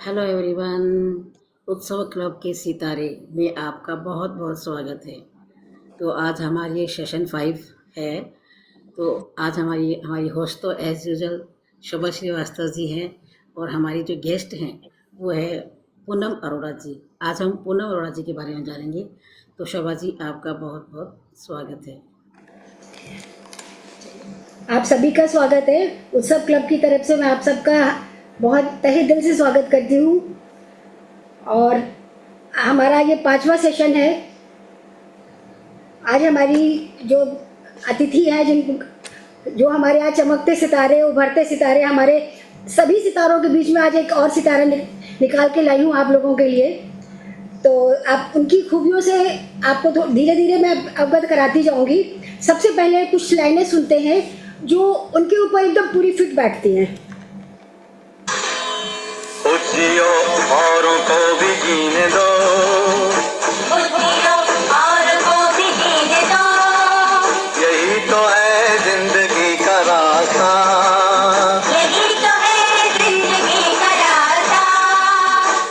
Hello everyone. उत्सव club के सितारे में आपका बहुत बहुत स्वागत है। तो आज हमारी सेशन 5 है। तो आज हमारी हमारी होस्ट तो एज यूजल शोभा श्रीवास्तव जी हैं, और हमारी जो गेस्ट हैं वो है पूनम अरोड़ा जी। आज हम पूनम अरोड़ा जी के बारे में जानेंगे। तो शोभा जी, आपका बहुत बहुत स्वागत है। आप सभी का स्वागत है। उत्सव क्लब की तरफ से मैं आप सबका बहुत तहे दिल से स्वागत करती हूँ। और हमारा ये 5वां सेशन है। आज हमारी जो अतिथि हैं, जिन जो हमारे यहाँ चमकते सितारे, उभरते सितारे, हमारे सभी सितारों के बीच में आज एक और सितारा निकाल के लाई हूँ आप लोगों के लिए। तो आप उनकी खूबियों से आपको तो धीरे धीरे मैं अवगत कराती जाऊंगी। सबसे पहले कुछ लाइनें सुनते हैं जो उनके ऊपर एकदम पूरी फिट बैठती हैं। जियो औरों को भी जीने दो, जियो और को भी जीने दो, यही तो है जिंदगी का रास्ता, यही तो है जिंदगी का रास्ता।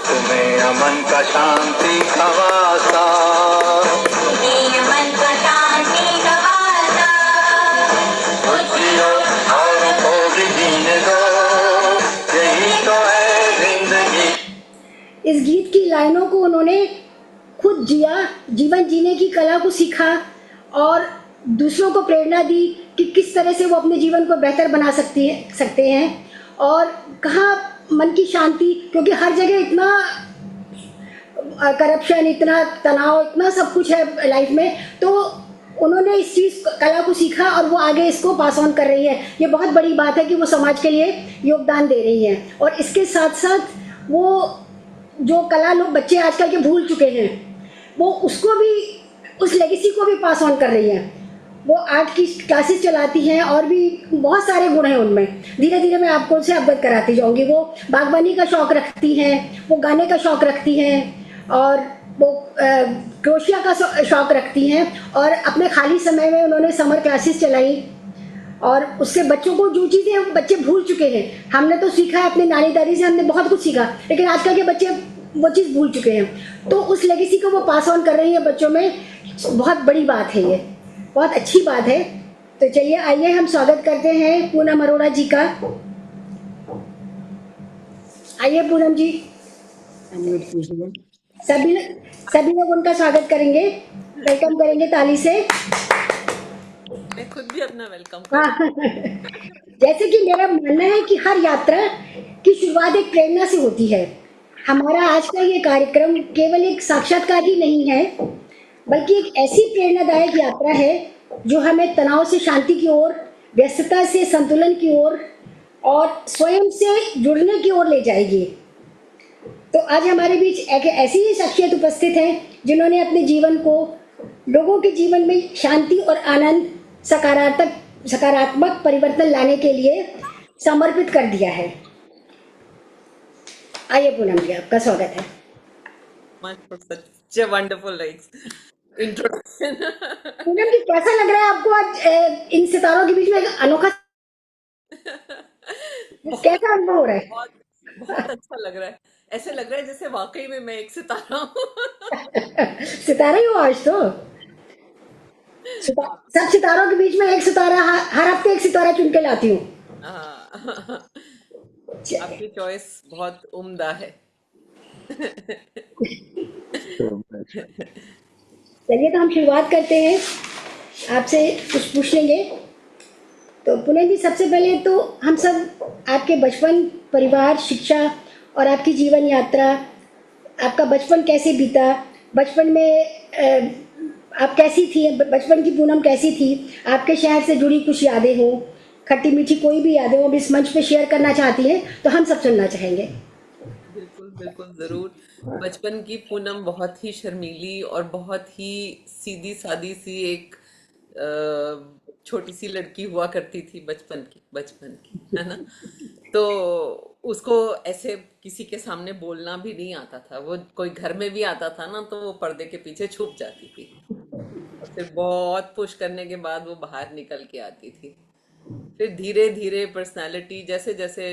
तुम्हें अमन का शांति का वास्ता, तुम्हें मन को शांति का वास्ता। जियो औरों को भी जीने दो, यही तो है जिंदगी। इस गीत की लाइनों को उन्होंने खुद जिया, जीवन जीने की कला को सीखा और दूसरों को प्रेरणा दी कि किस तरह से वो अपने जीवन को बेहतर बना सकते हैं। और कहाँ मन की शांति, क्योंकि हर जगह इतना करप्शन, इतना तनाव, इतना सब कुछ है लाइफ में। तो उन्होंने इस चीज़ कला को सीखा और वो आगे इसको पास ऑन कर रही है। ये बहुत बड़ी बात है कि वो समाज के लिए योगदान दे रही हैं। और इसके साथ साथ वो जो कला लोग बच्चे आजकल के भूल चुके हैं, वो उसको भी, उस लेगेसी को भी पास ऑन कर रही हैं। वो आर्ट की क्लासेस चलाती हैं और भी बहुत सारे गुण हैं उनमें। धीरे धीरे मैं आपको उनसे अवगत कराती जाऊंगी। वो बागवानी का शौक रखती हैं, वो गाने का शौक रखती हैं, और वो क्रोशिया का शौक रखती हैं। और अपने खाली समय में उन्होंने समर क्लासेस चलाई और उससे बच्चों को जो चीज़ें बच्चे भूल चुके हैं, हमने तो सीखा है अपने नानी दादी से, हमने बहुत कुछ सीखा, लेकिन आजकल के बच्चे वो चीज़ भूल चुके हैं। तो उस लेगेसी को वो पास ऑन कर रही है बच्चों में। बहुत बड़ी बात है, ये बहुत अच्छी बात है। तो चलिए, आइए हम स्वागत करते हैं पूनम अरोड़ा जी का। आइए पूनम जी, अनम्यूट कीजिए। सभी सभी लोग उनका स्वागत करेंगे, वेलकम करेंगे ताली से। मैं खुद भी अपना वेलकम हाँ, करूँ। जैसे कि मेरा मानना है कि हर यात्रा की शुरुआत एक प्रेरणा से होती है। हमारा आज का ये कार्यक्रम केवल एक साक्षात्कार ही नहीं है, बल्कि एक ऐसी प्रेरणादायक यात्रा है जो हमें तनाव से शांति की ओर, व्यस्तता से संतुलन की ओर और स्वयं से जुड़ने की ओर ले जाएगी। तो आज हमारे बीच एक ऐसी ही शख्सियत उपस्थित है जिन्होंने अपने जीवन को लोगों के जीवन में शांति और आनंद, सकारात्मक परिवर्तन लाने के लिए समर्पित कर दिया है। आइए पूनम जी, आपका स्वागत है। Much for such a wonderful introduction. Poonam जी, कैसा लग रहा है आपको आज इन सितारों के बीच में एक अनोखा बहुत कैसा अनुभव हो रहा है? बहुत बहुत अच्छा लग रहा है। ऐसे लग रहा है जैसे वाकई में मैं एक सितारा हूँ। सितारा ही हो आज तो। सब सितारों के बीच में एक सितारा, हर हफ्ते एक सितारा चुन के लाती हूँ। हाँ, चलिए, आपकी चॉइस बहुत उम्दा है। तो हम शुरुआत करते हैं। आपसे कुछ पूछ लेंगे। तो पुनः जी, सबसे पहले तो हम सब आपके बचपन, परिवार, शिक्षा और आपकी जीवन यात्रा, आपका बचपन कैसे बीता, बचपन में आप कैसी थी, बचपन की पूनम कैसी थी, आपके शहर से जुड़ी कुछ यादें हो, खट्टी मीठी कोई भी यादें हो, इस मंच पे शेयर करना चाहती हैं तो हम सब सुनना चाहेंगे। बिल्कुल बिल्कुल जरूर। बचपन की पूनम बहुत ही शर्मीली और बहुत ही सीधी सादी सी एक छोटी सी लड़की हुआ करती थी, बचपन की है ना। तो उसको ऐसे किसी के सामने बोलना भी नहीं आता था। वो कोई घर में भी आता था ना तो वो पर्दे के पीछे छुप जाती थी, और फिर बहुत पुश करने के बाद वो बाहर निकल के आती थी। फिर धीरे धीरे पर्सनालिटी जैसे जैसे,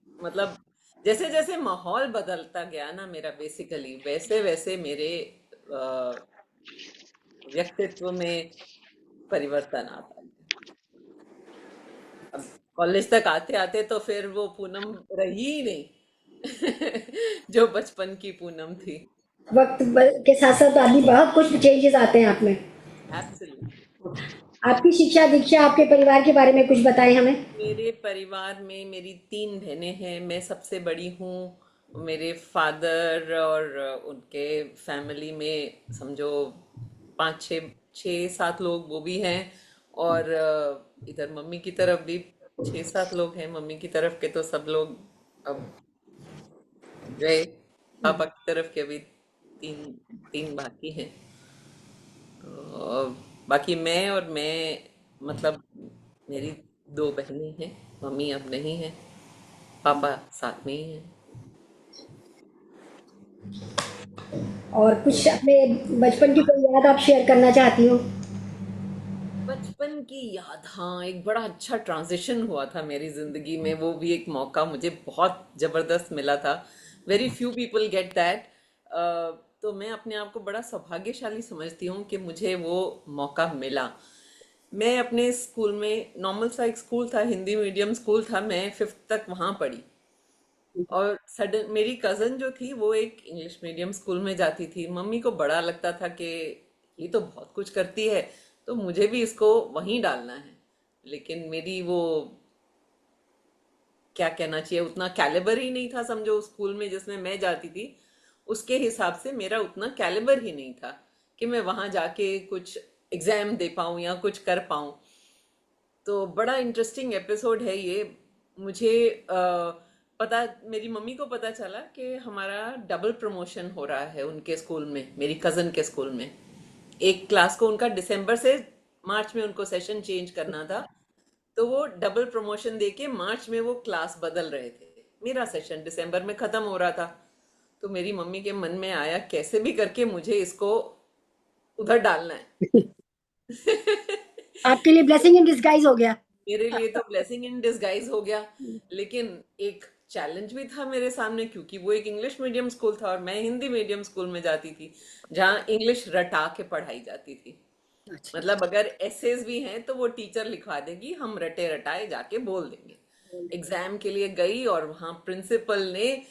मतलब जैसे जैसे माहौल बदलता गया ना मेरा, बेसिकली वैसे वैसे मेरे अ, व्यक्तित्व में परिवर्तन आता गया। अब कॉलेज तक आते आते तो फिर वो पूनम रही ही नहीं जो बचपन की पूनम थी। के साथ साथ आदमी बहुत कुछ चेंजेस आते हैं आप में। एब्सोल्युटली। आपकी शिक्षा दीक्षा, आपके परिवार के बारे में कुछ बताएं हमें। मेरे परिवार में मेरी 3 बहनें हैं, मैं सबसे बड़ी हूँ। मेरे फादर और उनके फैमिली में समझो 5 6 6 7 लोग वो भी हैं। और इधर मम्मी की तरफ भी 6 7 लोग हैं। मम्मी की तरफ के तो सब लोग अब गए। पापा की तरफ के अभी तीन तीन बाकी हैं। और बाकी मैं मतलब मेरी 2 बहनें हैं। मम्मी अब नहीं है, पापा साथ में ही हैं। और कुछ अपने बचपन की कोई याद आप शेयर करना चाहती हो? बचपन की याद, हाँ, एक बड़ा अच्छा ट्रांजिशन हुआ था मेरी जिंदगी में। वो भी एक मौका मुझे बहुत जबरदस्त मिला था। Very few people get that. तो मैं अपने आप को बड़ा सौभाग्यशाली समझती हूँ कि मुझे वो मौका मिला। मैं अपने स्कूल में, नॉर्मल सा एक स्कूल था, हिंदी मीडियम स्कूल था, मैं 5th तक वहाँ पढ़ी। और सडन मेरी कजन जो थी वो एक इंग्लिश मीडियम स्कूल में जाती थी। मम्मी को बड़ा लगता था कि ये तो बहुत कुछ करती है, तो मुझे भी इसको वहीं डालना है। लेकिन मेरी वो, क्या कहना चाहिए, उतना कैलिबर ही नहीं था समझो। उस स्कूल में जिसमें मैं जाती थी उसके हिसाब से मेरा उतना कैलिबर ही नहीं था कि मैं वहां जाके कुछ एग्जाम दे पाऊं या कुछ कर पाऊं। तो बड़ा इंटरेस्टिंग एपिसोड है ये। मुझे पता, मेरी मम्मी को पता चला कि हमारा डबल प्रमोशन हो रहा है उनके स्कूल में, मेरी कजन के स्कूल में। एक क्लास को उनका दिसंबर से मार्च में उनको सेशन चेंज करना था। तो वो डबल प्रमोशन देके मार्च में वो क्लास बदल रहे थे। मेरा सेशन दिसंबर में खत्म हो रहा था। तो मेरी मम्मी के मन में आया कैसे भी करके मुझे इसको उधर डालना है। आपके लिए ब्लेसिंग इन डिस्गाइज हो गया। मेरे लिए तो ब्लेसिंग इन डिसगाइज हो गया। लेकिन एक चैलेंज भी था मेरे सामने, क्योंकि वो एक इंग्लिश मीडियम स्कूल था और मैं हिंदी मीडियम स्कूल में जाती थी, जहाँ इंग्लिश रटा के पढ़ाई जाती थी। अच्छा। मतलब अगर एसेज भी हैं तो वो टीचर लिखवा देगी, हम रटे रटाए जाके बोल देंगे। एग्जाम के लिए गई और वहां प्रिंसिपल ने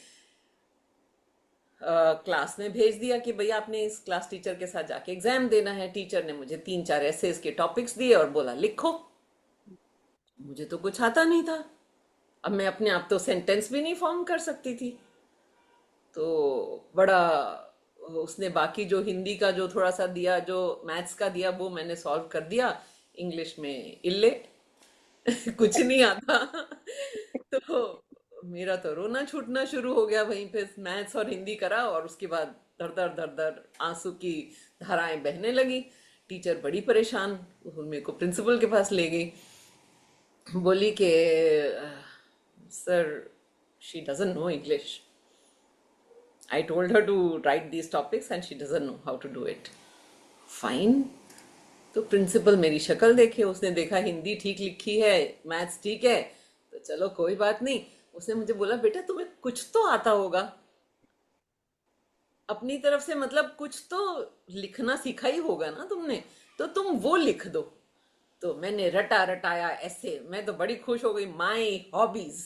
क्लास में भेज दिया कि भैया आपने इस क्लास टीचर के साथ जाके एग्जाम देना है। टीचर ने मुझे 3 4 एसेज के टॉपिक्स दिए और बोला लिखो। मुझे तो कुछ आता नहीं था। अब मैं अपने आप तो सेंटेंस भी नहीं फॉर्म कर सकती थी। तो बड़ा, उसने बाकी जो हिंदी का जो थोड़ा सा दिया, जो मैथ्स का दिया, वो मैंने सॉल्व कर दिया। इंग्लिश में इल्ले कुछ नहीं आता। तो मेरा तो रोना छूटना शुरू हो गया वहीं पे। मैथ्स और हिंदी करा और उसके बाद दर दर दर दर आंसू की धाराएं बहने लगी। टीचर बड़ी परेशान, वो मेरे को प्रिंसिपल के पास ले गई। बोली कि sir, she doesn't know English. I told her to write these topics and she doesn't know how to do it. Fine. तो प्रिंसिपल मेरी शक्ल देखे, उसने देखा हिंदी ठीक लिखी है, मैथ्स ठीक है, तो चलो कोई बात नहीं। उसने मुझे बोला बेटा तुम्हें कुछ तो आता होगा अपनी तरफ से, मतलब कुछ तो लिखना सीखा ही होगा ना तुमने, तो तुम वो लिख दो। तो मैंने रटा रटाया ऐसे, मैं तो बड़ी खुश हो गई। माई हॉबीज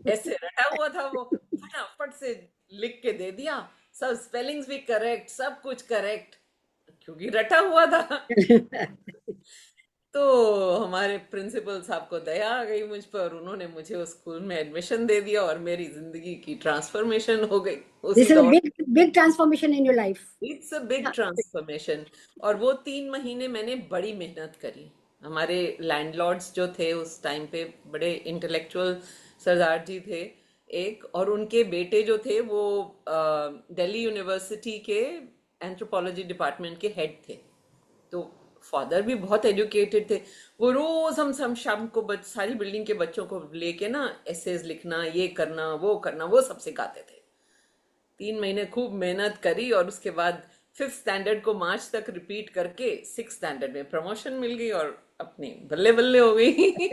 ऐसे रटा हुआ था वो, फटाफट से लिख के दे दिया। सब स्पेलिंग्स भी करेक्ट, सब कुछ करेक्ट, क्योंकि रटा हुआ था। तो हमारे प्रिंसिपल साहब को दया आ गई मुझ पर, उन्होंने मुझे उस स्कूल में एडमिशन दे दिया और मेरी जिंदगी की ट्रांसफॉर्मेशन हो गई उसी दिस इज दौर। Big transformation in your life. It's a big transformation. और वो 3 महीने मैंने बड़ी मेहनत करी। हमारे लैंडलॉर्ड्स जो थे उस टाइम पे बड़े इंटेलेक्चुअल सरदार जी थे एक, और उनके बेटे जो थे वो दिल्ली यूनिवर्सिटी के एंथ्रोपोलॉजी डिपार्टमेंट के हेड थे। तो फादर भी बहुत एजुकेटेड थे। वो रोज हम शाम को सारी बिल्डिंग के बच्चों को लेके ना एसेज लिखना, ये करना वो करना, वो सब सिखाते थे। 3 महीने खूब मेहनत करी और उसके बाद 5th स्टैंडर्ड को मार्च तक रिपीट करके 6th स्टैंडर्ड में प्रमोशन मिल गई और अपनी बल्ले बल्ले हो गई।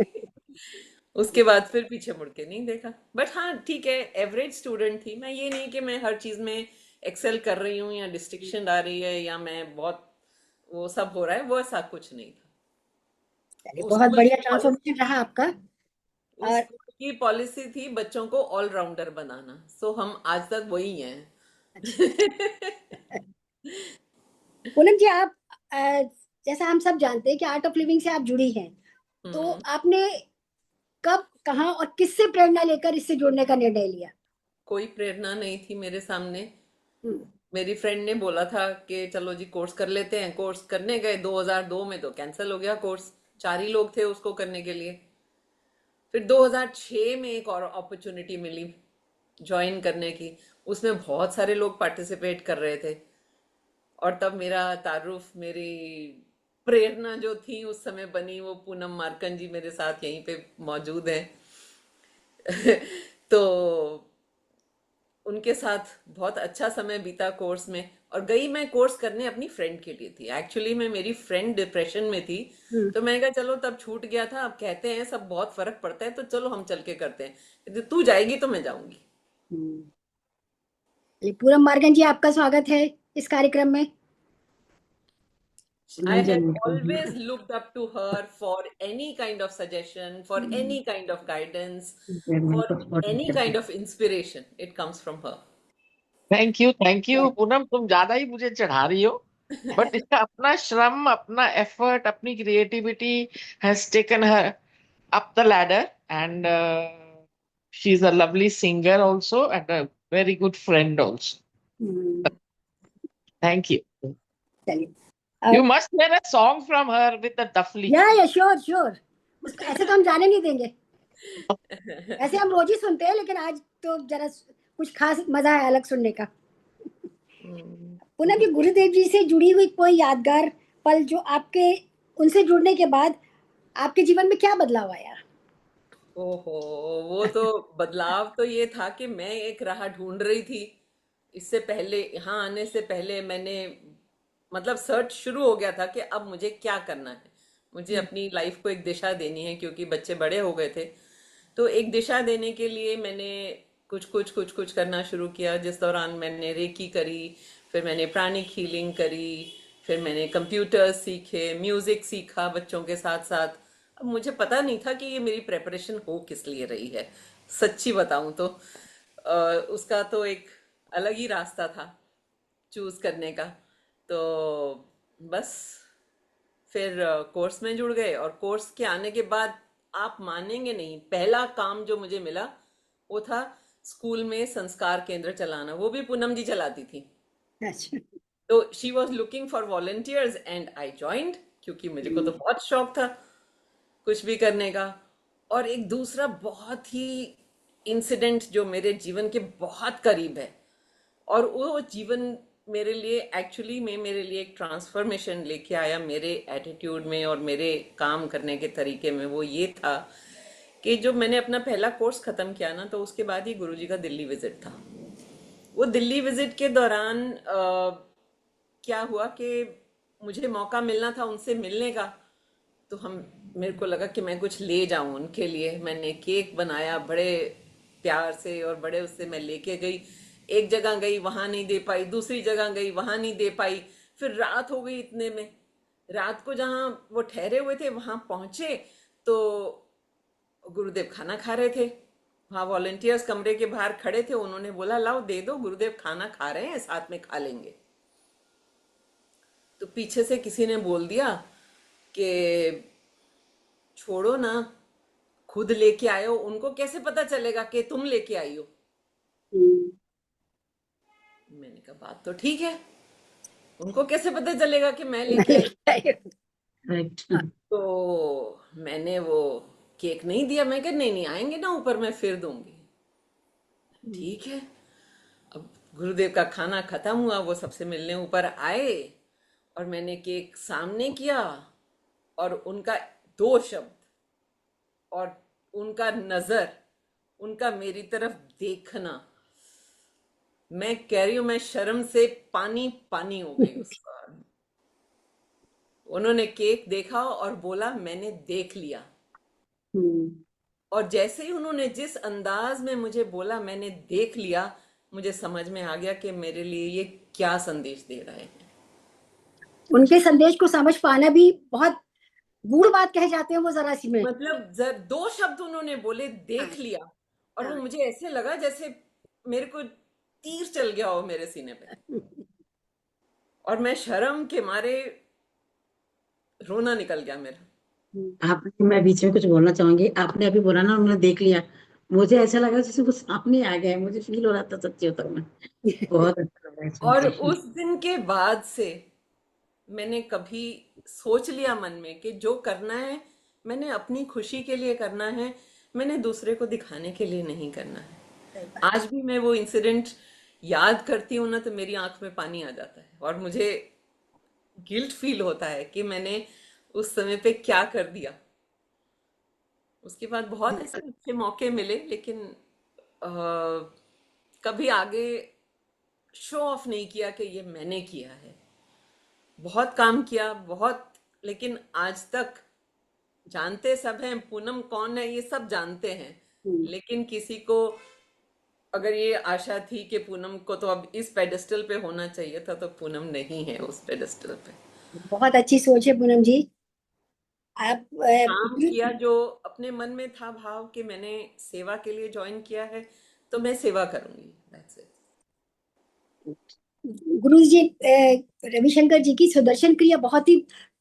उसके बाद फिर पीछे मुड़ के नहीं देखा। बट हाँ ठीक है, एवरेज स्टूडेंट थी मैं। ये नहीं कि मैं हर चीज में एक्सेल कर रही हूँ या डिस्टिंक्शन आ रही है या मैं बहुत वो सब हो रहा है, वो ऐसा कुछ नहीं था। चलिए, उस बहुत स्कूल बढ़िया की पॉलिसी ट्रांसफॉर्मेशन रहा आपका। उस और स्कूल की पॉलिसी थी बच्चों को ऑलराउंडर बनाना। सो हम आज तक वही हैं। अच्छा, पूनम जी, आप अ, जैसा हम सब जानते हैं कि आर्ट ऑफ लिविंग से आप जुड़ी हैं, तो हम्म। आपने कब, कहाँ और किससे प्रेरणा लेकर इससे जुड़ने का निर्णय लिया? कोई प्रेरणा नहीं थी मेरे सामने। हम्म। मेरी फ्रेंड ने बोला था कि चलो जी कोर्स कर लेते हैं। कोर्स करने गए 2002 में, तो कैंसिल हो गया कोर्स। 4 ही लोग थे उसको करने के लिए। फिर 2006 में एक और अपॉर्चुनिटी मिली ज्वाइन करने की। उसमें बहुत सारे लोग पार्टिसिपेट कर रहे थे। और तब मेरा तारुफ, मेरी प्रेरणा जो थी उस समय बनी, वो पूनम मार्कन जी मेरे साथ यहीं पे मौजूद हैं। तो उनके साथ बहुत अच्छा समय बीता कोर्स में। और गई मैं कोर्स करने अपनी फ्रेंड के लिए थी। एक्चुअली मैं, मेरी फ्रेंड डिप्रेशन में थी। हम्म। तो मैंने कहा चलो, तब छूट गया था, अब कहते हैं सब बहुत फर्क पड़ता है, तो चलो हम चल के करते हैं। कहते, तू जाएगी तो मैं जाऊंगी। हम्म। चलिए, पूनम मार्गन जी, आपका स्वागत है इस कार्यक्रम में। I मुझे had बिल्कुल always looked up to her for any kind of suggestion, for any kind of guidance, for any kind of inspiration. It comes from her. Thank you Poonam, तुम ज्यादा ही मुझे चढ़ा रही हो। बट इसका अपना श्रम, अपना एफर्ट, अपनी creativity has taken her up the ladder, and she is a lovely singer also and a very good friend also. Hmm. Thank you. चलिए। You must hear a song from her with the dafli. Yeah sure sure, उसको ऐसे तो हम जाने नहीं देंगे। ऐसे हम रोज ही सुनते हैं, लेकिन आज तो जरा कुछ खास मजा है अलग सुनने का। पूनम जी, गुरुदेव जी से जुड़ी हुई कोई यादगार पल जो आपके, उनसे जुड़ने के बाद आपके जीवन में क्या बदलाव आया? ओहो, वो तो बदलाव तो ये था कि मैं एक राह ढूंढ रही थी। इससे पहले, यहाँ आने से पहले मैंने, मतलब सर्च शुरू हो गया था कि अब मुझे क्या करना है। मुझे अपनी लाइफ को एक दिशा देनी है, क्योंकि बच्चे बड़े हो गए थे। तो एक दिशा देने के लिए मैंने कुछ करना शुरू किया, जिस दौरान मैंने रेकी करी, फिर मैंने प्राणिक हीलिंग करी, फिर मैंने कंप्यूटर सीखे, म्यूजिक सीखा बच्चों के साथ साथ। अब मुझे पता नहीं था कि ये मेरी प्रेपरेशन हो किस लिए रही है। सच्ची बताऊं तो उसका तो एक अलग ही रास्ता था चूज करने का। तो बस फिर कोर्स में जुड़ गए। और कोर्स के आने के बाद आप मानेंगे नहीं, पहला काम जो मुझे मिला वो था स्कूल में संस्कार केंद्र चलाना। वो भी पूनम जी चलाती थी। अच्छा। तो she was looking for volunteers and I joined, क्योंकि मुझे को तो बहुत शौक था कुछ भी करने का। और एक दूसरा बहुत ही इंसिडेंट जो मेरे जीवन के बहुत करीब है, और वो जीवन मेरे लिए, एक्चुअली में मेरे लिए एक ट्रांसफॉर्मेशन लेके आया मेरे एटीट्यूड में और मेरे काम करने के तरीके में। वो ये था कि जब मैंने अपना पहला कोर्स खत्म किया ना, तो उसके बाद ही गुरुजी का दिल्ली विजिट था। वो दिल्ली विजिट के दौरान क्या हुआ कि मुझे मौका मिलना था उनसे मिलने का। तो हम, मेरे को लगा कि मैं कुछ ले जाऊं उनके लिए। मैंने केक बनाया बड़े प्यार से, और बड़े उससे मैं लेके गई। एक जगह गई, वहां नहीं दे पाई, दूसरी जगह गई, वहां नहीं दे पाई। फिर रात हो गई इतने में। रात को जहाँ वो ठहरे हुए थे वहां पहुंचे, तो गुरुदेव खाना खा रहे थे। वहाँ वॉलंटियर्स कमरे के बाहर खड़े थे। उन्होंने बोला लाओ दे दो, गुरुदेव खाना खा रहे हैं, साथ में खा लेंगे। तो पीछे से किसी ने बोल दिया कि छोड़ो ना, खुद लेके आए हो, उनको कैसे पता चलेगा कि तुम लेके आई हो। हम्म। मैंने कहा बात तो ठीक है, उनको कैसे पता चलेगा कि मैं मैं लेके आई। लेके आई हूँ। राइट। तो मैंने वो केक नहीं दिया। मैं कहा नहीं नहीं, आएंगे ना ऊपर, मैं फिर दूंगी। ठीक है। अब गुरुदेव का खाना खत्म हुआ, वो सबसे मिलने ऊपर आए, और मैंने केक सामने किया, और उनका 2 शब्द, और उनका नजर, उनका मेरी तरफ देखना, मैं कह रही हूं, मैं शर्म से पानी पानी हो गई उस बार। उन्होंने केक देखा और बोला मैंने देख लिया। हम्म। और जैसे ही उन्होंने जिस अंदाज में मुझे बोला, मैंने देख लिया, मुझे समझ में आ गया कि मेरे लिए ये क्या संदेश दे रहे हैं। उनके संदेश को समझ पाना भी बहुत गूढ़ बात कह जाते हैं वो जरा सी में। मतलब दो शब्द उन्होंने बोले, हाँ, देख लिया, और वो हाँ। मुझे ऐसे लगा जैसे मेरे को तीर चल गया हो मेरे सीने पे, और मैं शर्म के मारे रोना निकल गया मेरा। आप, मैं बीच में कुछ बोलना चाहूंगी। आपने अभी बोला ना उन्होंने देख लिया, मुझे ऐसा लगा जैसे वो सामने आ गया है, मुझे फील हो रहा था सच्ची होता मैं। बहुत अच्छा लगा है सुन और के। उस दिन के बाद से मैंने कभी सोच लिया मन में कि जो करना है, मैंने अपनी खुशी के लिए करना है, मैंने दूसरे को दिखाने के लिए नहीं करना है। सही बात। आज भी मैं वो इंसिडेंट याद करती हूँ ना, तो मेरी आंख में पानी आ जाता है, और मुझे गिल्ट फील होता है कि मैंने उस समय पे क्या कर दिया। उसके बाद बहुत ऐसे अच्छे मौके मिले, लेकिन कभी आगे शो ऑफ नहीं किया कि ये मैंने किया है। बहुत काम किया, बहुत, लेकिन आज तक जानते सब हैं पूनम कौन है, ये सब जानते हैं, हम्म, लेकिन किसी को अगर ये आशा थी कि पूनम को तो अब इस पेडेस्टल पे होना चाहिए था, तो पूनम नहीं है उस पेडेस्टल पे। बहुत अच्छी सोच है पूनम जी। आप काम किया जो अपने मन में था भाव कि मैंने सेवा के लिए ज्वाइन किया है, तो मैं सेवा करूंगी, दैट्स इट। गुरु जी, रविशंकर जी की सुदर्शन क्रिया बहुत ही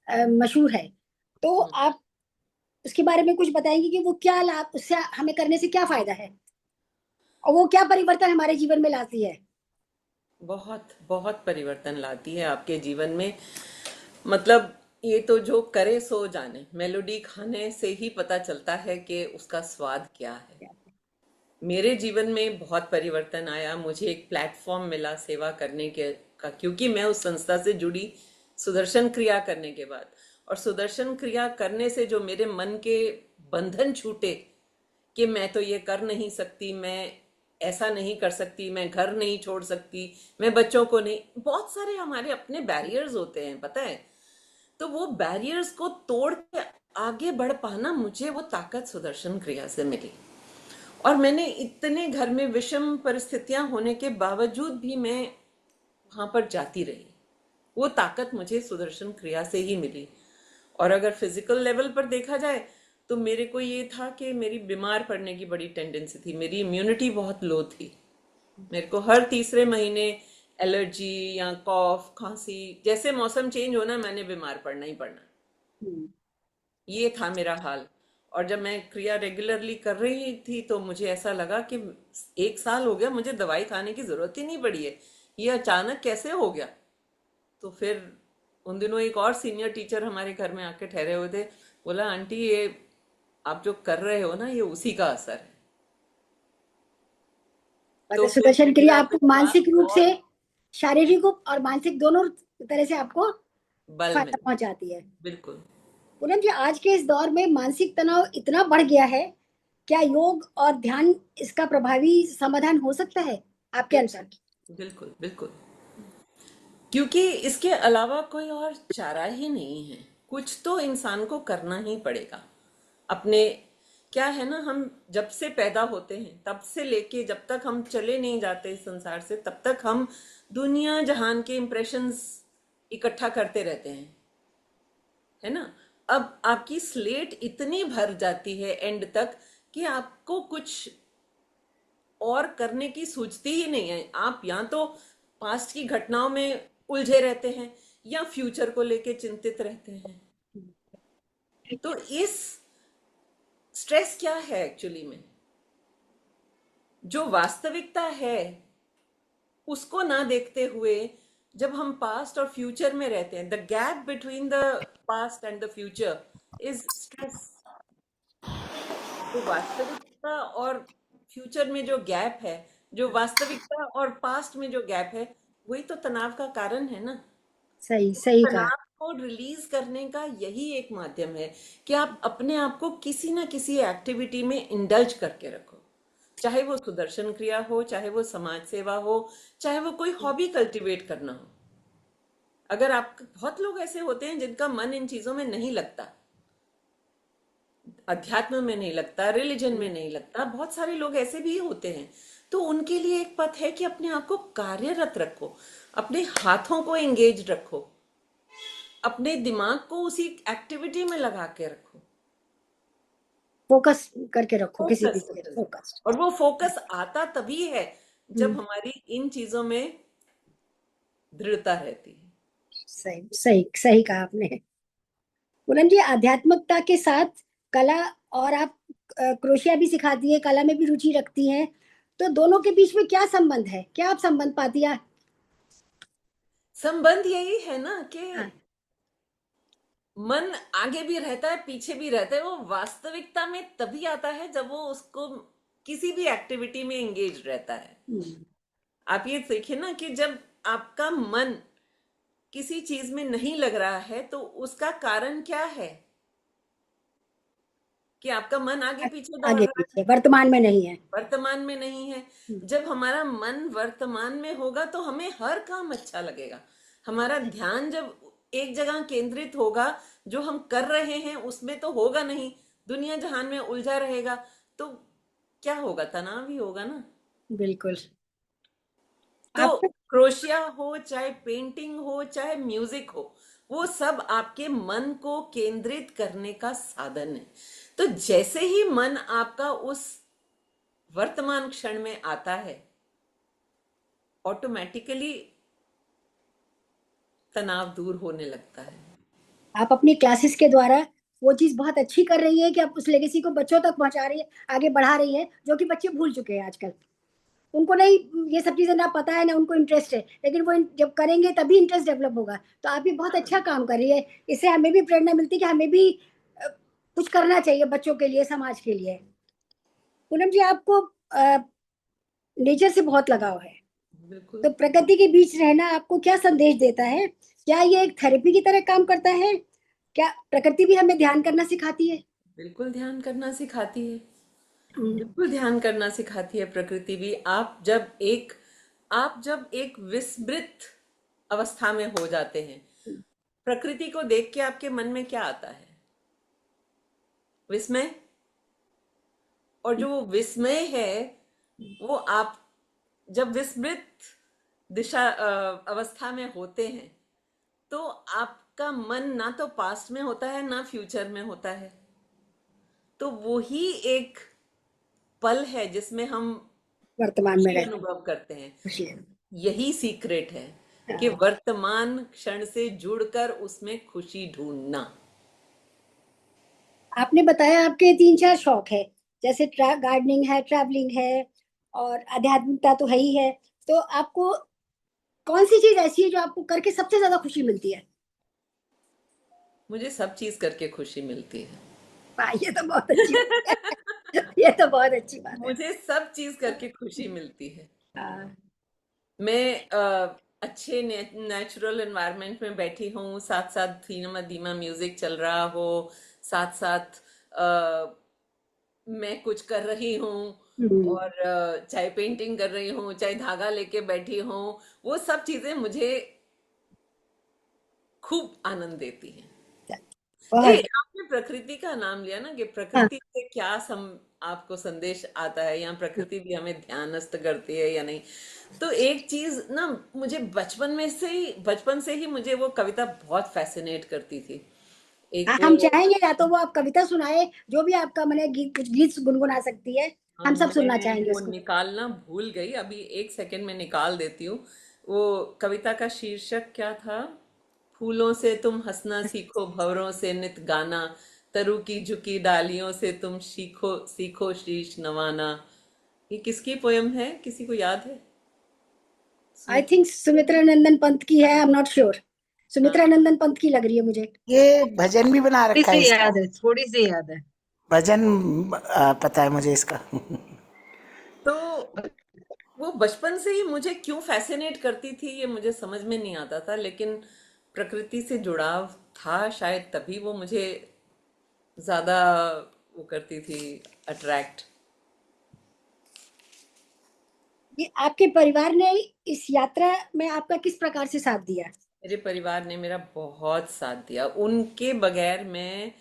मशहूर है। तो आप उसके बारे में कुछ बताएंगे कि वो क्या लाभ, उससे हमें करने से क्या फायदा है और वो क्या परिवर्तन हमारे जीवन में लाती है। बहुत बहुत परिवर्तन लाती है आपके जीवन में। मतलब ये तो जो करे सो जाने, मेलोडी खाने से ही पता चलता है कि उसका स्वाद क्या है। मेरे जीवन में बहुत परिवर्तन आया, मुझे एक प्लेटफॉर्म मिला सेवा करने के का, क्योंकि मैं उस संस्था से जुड़ी सुदर्शन क्रिया करने के बाद। और सुदर्शन क्रिया करने से जो मेरे मन के बंधन छूटे कि मैं तो ये कर नहीं सकती, मैं ऐसा नहीं कर सकती, मैं घर नहीं छोड़ सकती, मैं बच्चों को नहीं, बहुत सारे हमारे अपने बैरियर्स होते हैं, पता है। तो वो बैरियर्स को तोड़ के आगे बढ़ पाना, मुझे वो ताकत सुदर्शन क्रिया से मिली। और मैंने इतने घर में विषम परिस्थितियां होने के बावजूद भी मैं वहां पर जाती रही। वो ताकत मुझे सुदर्शन क्रिया से ही मिली। और अगर फिजिकल लेवल पर देखा जाए, तो मेरे को ये था कि मेरी बीमार पड़ने की बड़ी टेंडेंसी थी, मेरी इम्यूनिटी बहुत लो थी। मेरे को हर तीसरे महीने एलर्जी या कॉफ खांसी, जैसे मौसम चेंज होना मैंने बीमार पड़ना ही पड़ना, ये था मेरा हाल। और जब मैं क्रिया रेगुलरली कर रही थी, तो मुझे ऐसा लगा कि 1 साल हो गया, मुझे दवाई खाने की जरूरत ही नहीं पड़ी है, ये अचानक कैसे हो गया। तो फिर उन दिनों एक और सीनियर टीचर हमारे घर में आके ठहरे हुए थे, बोला आंटी ये आप जो कर रहे हो ना, ये उसी का असर है। तो मतलब फिर सुदर्शन क्रिया मेरा आपको विश्वास मानसिक रूप से, और शारीरिक और मानसिक दोनों तरह से आपको बल फायदा मिला। पहुंचाती है। बिल्कुल। पूनम जी, आज के इस दौर में मानसिक तनाव इतना बढ़ गया है, क्या योग और ध्यान इसका प्रभावी समाधान हो सकता है आपके अनुसार? बिल्कुल बिल्कुल बिल्कुल। क्योंकि इसके अलावा कोई और चारा ही नहीं है, कुछ तो इंसान को करना ही पड़ेगा अपने। क्या है ना, हम जब से पैदा होते हैं तब से लेके जब तक हम चले नहीं जाते इस संसार से, तब तक हम दुनिया जहान के इम्प्रेशंस इकट्ठा करते रहते हैं, है ना। अब आपकी स्लेट इतनी भर जाती है एंड तक कि आपको कुछ और करने की सूझती ही नहीं है। आप या तो पास्ट की घटनाओं में उलझे रहते हैं, या फ्यूचर को लेके चिंतित रहते हैं। तो इस स्ट्रेस क्या है एक्चुअली में, जो वास्तविकता है उसको ना देखते हुए जब हम पास्ट और फ्यूचर में रहते हैं, the gap between the past and the future is stress. तो वास्तविकता और फ्यूचर में जो गैप है, जो वास्तविकता और पास्ट में जो गैप है, वही तो तनाव का कारण है ना। सही तो सही कहा। तनाव को रिलीज करने का यही एक माध्यम है कि आप अपने आप को किसी ना किसी एक्टिविटी में इंडल्ज करके रखो। चाहे वो सुदर्शन क्रिया हो, चाहे वो समाज सेवा हो, चाहे वो कोई हॉबी कल्टीवेट करना हो। अगर आप, बहुत लोग ऐसे होते हैं जिनका मन इन चीजों में नहीं लगता, अध्यात्म में नहीं लगता, रिलीजन में नहीं लगता, बहुत सारे लोग ऐसे भी होते हैं। तो उनके लिए एक पथ है कि अपने आप को कार्यरत रखो, अपने हाथों को एंगेज रखो, अपने दिमाग को उसी एक्टिविटी में लगा के रखो, फोकस करके रखो किसी भी फोकस चीज, फोकस। फोकस। और वो फोकस आता तभी है जब हमारी इन चीजों में दृढ़ता रहती है। सही सही सही कहा आपने। पूनम जी, आध्यात्मिकता के साथ कला, और आप क्रोशिया भी सिखाती है, कला में भी रुचि रखती हैं, तो दोनों के बीच में क्या संबंध है, क्या आप संबंध पाती है? संबंध यही है ना कि हाँ। मन आगे भी रहता है, पीछे भी रहता है। वो वास्तविकता में तभी आता है जब वो उसको किसी भी एक्टिविटी में एंगेज रहता है। हम्म, आप ये देखिए ना कि जब आपका मन किसी चीज में नहीं लग रहा है तो उसका कारण क्या है? कि आपका मन आगे पीछे दौड़ आगे रहा पीछे है, वर्तमान में नहीं है। वर्तमान में नहीं है। जब हमारा मन वर्तमान में होगा तो हमें हर काम अच्छा लगेगा। हमारा ध्यान जब एक जगह केंद्रित होगा, जो हम कर रहे हैं उसमें तो होगा नहीं, दुनिया जहान में उलझा रहेगा, तो क्या होगा? तनाव ही होगा ना। बिल्कुल। तो आप क्रोशिया हो, चाहे पेंटिंग हो, चाहे म्यूजिक हो, वो सब आपके मन को केंद्रित करने का साधन है। तो जैसे ही मन आपका उस वर्तमान क्षण में आता है, ऑटोमेटिकली तनाव दूर होने लगता है। आप अपनी क्लासेस के द्वारा वो चीज बहुत अच्छी कर रही है कि आप उस लेगेसी को बच्चों तक पहुंचा रही है, आगे बढ़ा रही है, जो कि बच्चे भूल चुके हैं आजकल। उनको नहीं, ये सब चीजें ना पता है ना उनको इंटरेस्ट है, लेकिन वो जब करेंगे तभी इंटरेस्ट डेवलप होगा। तो आप भी बहुत अच्छा काम कर रही है, इससे हमें भी प्रेरणा मिलती है कि हमें भी कुछ करना चाहिए बच्चों के लिए, समाज के लिए। पूनम जी, आपको नेचर से बहुत लगाव है, बिल्कुल। तो प्रकृति के बीच रहना आपको क्या संदेश देता है? क्या ये एक थेरेपी की तरह काम करता है? क्या प्रकृति भी हमें ध्यान करना सिखाती है? बिल्कुल ध्यान करना सिखाती है। हम्म, बिल्कुल ध्यान करना सिखाती है प्रकृति भी। आप जब एक विस्मृत अवस्था में हो जाते हैं, प्रकृति को देख के आपके मन में क्या आता है? विस्मय। और जो वो विस्मय है, वो आप जब विस्मृत अवस्था में होते हैं तो आपका मन ना तो पास्ट में होता है ना फ्यूचर में होता है। तो वो ही एक पल है जिसमें हम वर्तमान में खुशी रहना, अनुभव करते हैं। खुशी है। यही सीक्रेट है कि हाँ। वर्तमान क्षण से जुड़कर उसमें खुशी ढूंढना। आपने बताया आपके तीन चार शौक है, जैसे गार्डनिंग है, ट्रैवलिंग है, और आध्यात्मिकता तो है ही है। तो आपको कौन सी चीज ऐसी है जो आपको करके सबसे ज्यादा खुशी मिलती है? मुझे सब चीज करके खुशी मिलती है। वाह, ये तो बहुत अच्छी बात है। ये तो बहुत अच्छी बात है। मुझे सब चीज करके खुशी मिलती है। हाँ। मैं अच्छे नेचुरल एनवायरनमेंट में बैठी हूँ, साथ साथ धीमा धीमा म्यूजिक चल रहा हो, साथ साथ मैं कुछ कर रही हूँ, हम्म, और चाहे पेंटिंग कर रही हूँ, चाहे धागा लेके बैठी हूँ, वो सब चीजें मुझे खूब आनंद देती हैं। बहुत। आपने प्रकृति का नाम लिया ना कि हाँ। प्रकृति से क्या आपको संदेश आता है, या प्रकृति भी हमें ध्यानस्थ करती है या नहीं। तो एक चीज ना, मुझे बचपन से ही मुझे वो कविता बहुत फैसिनेट करती थी। एक हम चाहेंगे या तो वो आप कविता सुनाए, जो भी आपका मन है, गीत, कुछ गीत गुनगुना सकती है, हम सब सुनना मैं चाहेंगे वो उसको। निकालना भूल गई, अभी एक सेकंड में निकाल देती हूँ। वो कविता का शीर्षक क्या था? फूलों से तुम हंसना सीखो, भंवरों से नित गाना, तरु की झुकी डालियों से तुम सीखो सीखो शीश नवाना। ये किसकी पोयम है? किसी को याद है? आई सुन। थिंक सुमित्रा नंदन पंत की है, I am not sure. Sumitra हाँ। नंदन पंत की लग रही है मुझे। ये भजन भी बना थोड़ी रखा है सी इसका। याद है, थोड़ी सी याद है। भजन पता है मुझे इसका। तो वो बचपन से ही मुझे क्यों फैसिनेट करती थी ये मुझे समझ में नहीं आता था, लेकिन प्रकृति से जुड़ाव था शायद, तभी वो मुझे ज्यादा वो करती थी, अट्रैक्ट। ये आपके परिवार ने इस यात्रा में आपका किस प्रकार से साथ दिया? मेरे परिवार ने मेरा बहुत साथ दिया। उनके बगैर मैं